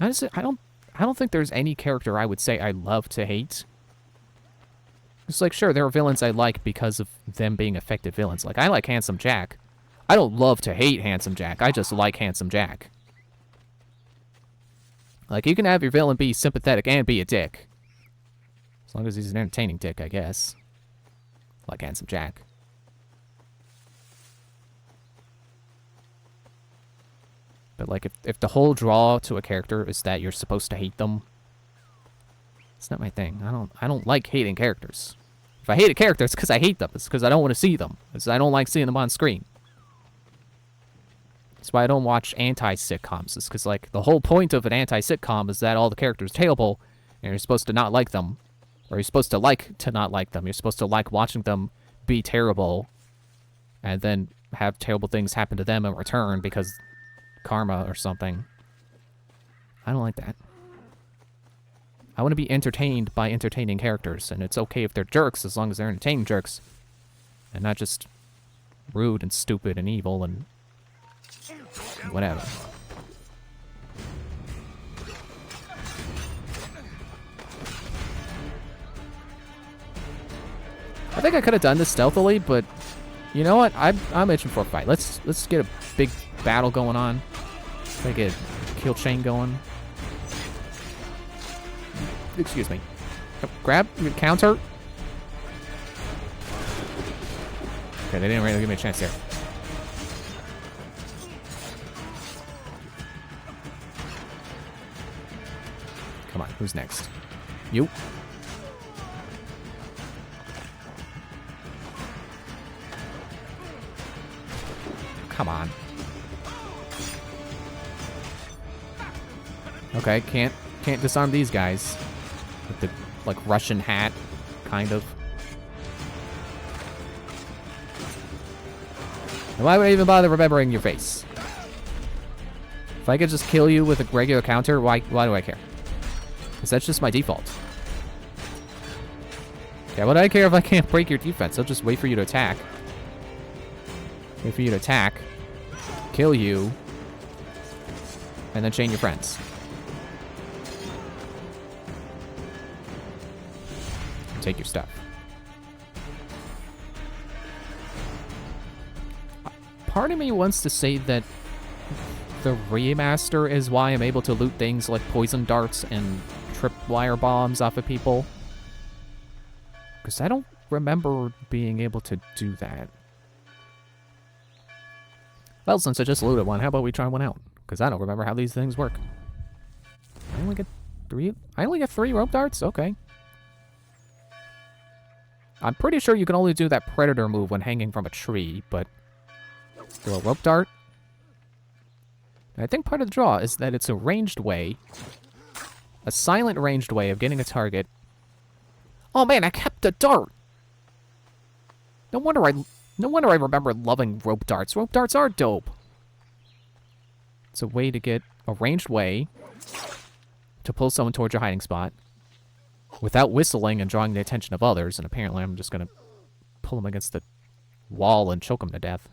Honestly, I don't think there's any character I would say I love to hate. It's like, sure, there are villains I like because of them being effective villains. Like, I like Handsome Jack. I don't love to hate Handsome Jack. I just like Handsome Jack. Like, you can have your villain be sympathetic and be a dick. As long as he's an entertaining dick, I guess. Like Handsome Jack. But, like, if the whole draw to a character is that you're supposed to hate them, it's not my thing. I don't like hating characters. If I hate a character, it's because I hate them. It's because I don't want to see them. It's I don't like seeing them on screen. That's why I don't watch anti-sitcoms. It's because, like, the whole point of an anti-sitcom is that all the characters are terrible, and you're supposed to not like them. Or you're supposed to like to not like them. You're supposed to like watching them be terrible, and then have terrible things happen to them in return because karma or something. I don't like that. I want to be entertained by entertaining characters, and it's okay if they're jerks as long as they're entertaining jerks, and not just rude and stupid and evil and whatever. I think I could have done this stealthily, but you know what? I'm itching for a fight. Let's get a big battle going on. Let's get a kill chain going. Excuse me. Grab, counter. Okay, they didn't really give me a chance there. Come on, who's next? You. Come on. Okay, can't disarm these guys. With the, like, Russian hat, kind of. And why would I even bother remembering your face? If I could just kill you with a regular counter, why do I care? Because that's just my default. Okay, what do I care if I can't break your defense? I'll just wait for you to attack. Wait for you to attack. Kill you. And then chain your friends. And take your stuff. Part of me wants to say that the remaster is why I'm able to loot things like poison darts and tripwire bombs off of people. Because I don't remember being able to do that. Well, since I just looted one, how about we try one out? Because I don't remember how these things work. I only get 3 rope darts? Okay. I'm pretty sure you can only do that predator move when hanging from a tree, but throw a rope dart. And I think part of the draw is that it's a ranged way, a silent ranged way of getting a target. Oh man, I kept the dart! No wonder I remember loving rope darts. Rope darts are dope. It's a way to get a ranged way to pull someone towards your hiding spot without whistling and drawing the attention of others. And apparently I'm just going to pull them against the wall and choke them to death.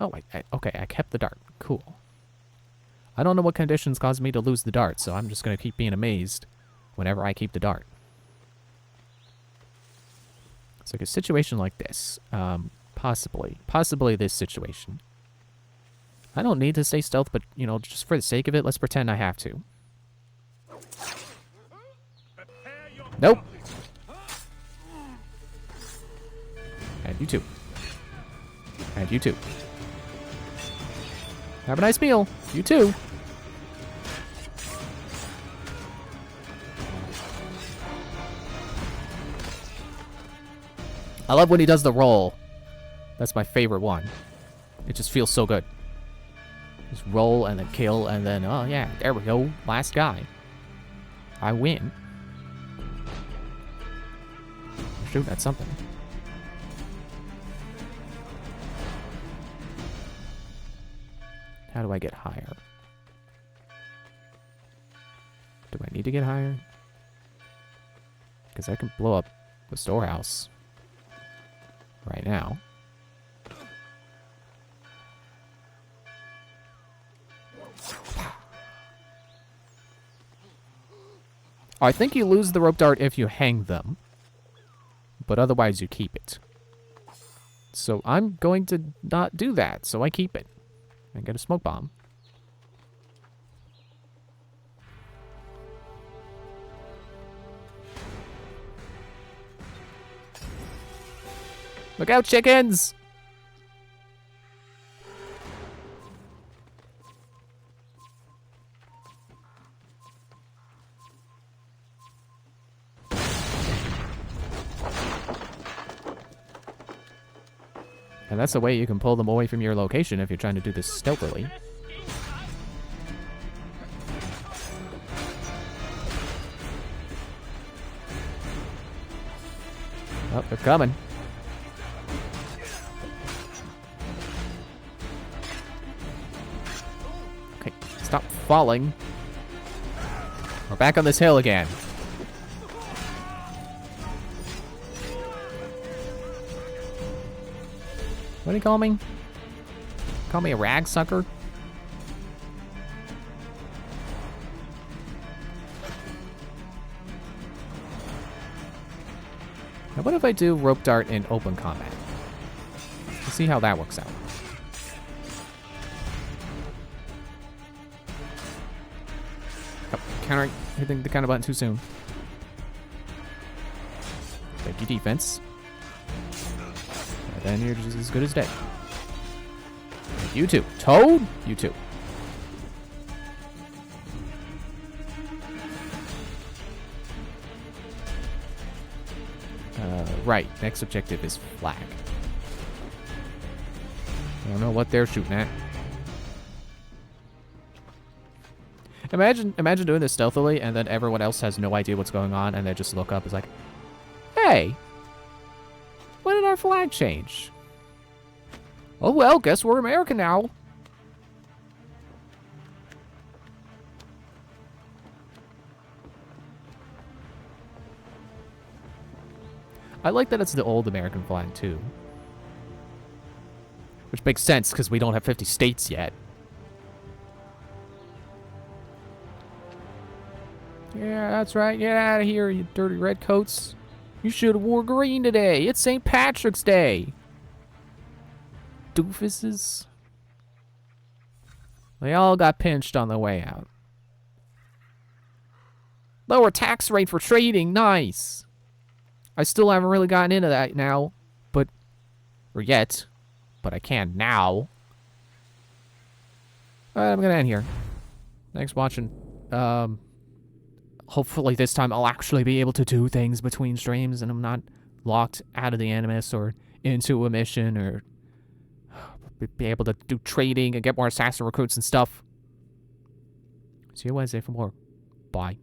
Oh, okay, I kept the dart. Cool. I don't know what conditions caused me to lose the dart, so I'm just going to keep being amazed whenever I keep the dart. It's like a situation like this. Possibly this situation. I don't need to stay stealth, but, you know, just for the sake of it, let's pretend I have to. Nope. And you too. And you too. Have a nice meal. You too. I love when he does the roll. That's my favorite one. It just feels so good. Just roll and then kill and then, oh yeah, there we go. Last guy. I win. Shoot at something. How do I get higher? Do I need to get higher? Because I can blow up the storehouse right now. I think you lose the rope dart if you hang them, but otherwise you keep it. So I'm going to not do that, so I keep it. And get a smoke bomb. Look out, chickens! And that's a way you can pull them away from your location if you're trying to do this stealthily. Oh, they're coming. Okay, stop falling. We're back on this hill again. What do you call me? Call me a rag sucker? Now what if I do rope dart in open combat? Let's see how that works out. Oh, countering, hitting the counter button too soon. Thank you, defense. And then you're just as good as dead. You too. Toad? You too. Right. Next objective is flag. I don't know what they're shooting at. Imagine doing this stealthily and then everyone else has no idea what's going on and they just look up. It's like, hey, when did our flag change? Oh well, guess we're American now. I like that it's the old American flag too. Which makes sense because we don't have 50 states yet. Yeah, that's right. Get out of here, you dirty redcoats. You should have wore green today. It's St. Patrick's Day. Doofuses. They all got pinched on the way out. Lower tax rate for trading. Nice. I still haven't really gotten into that now. Or yet. But I can now. Alright, I'm going to end here. Thanks for watching. Hopefully this time I'll actually be able to do things between streams and I'm not locked out of the Animus or into a mission or be able to do trading and get more assassin recruits and stuff. See you Wednesday for more. Bye.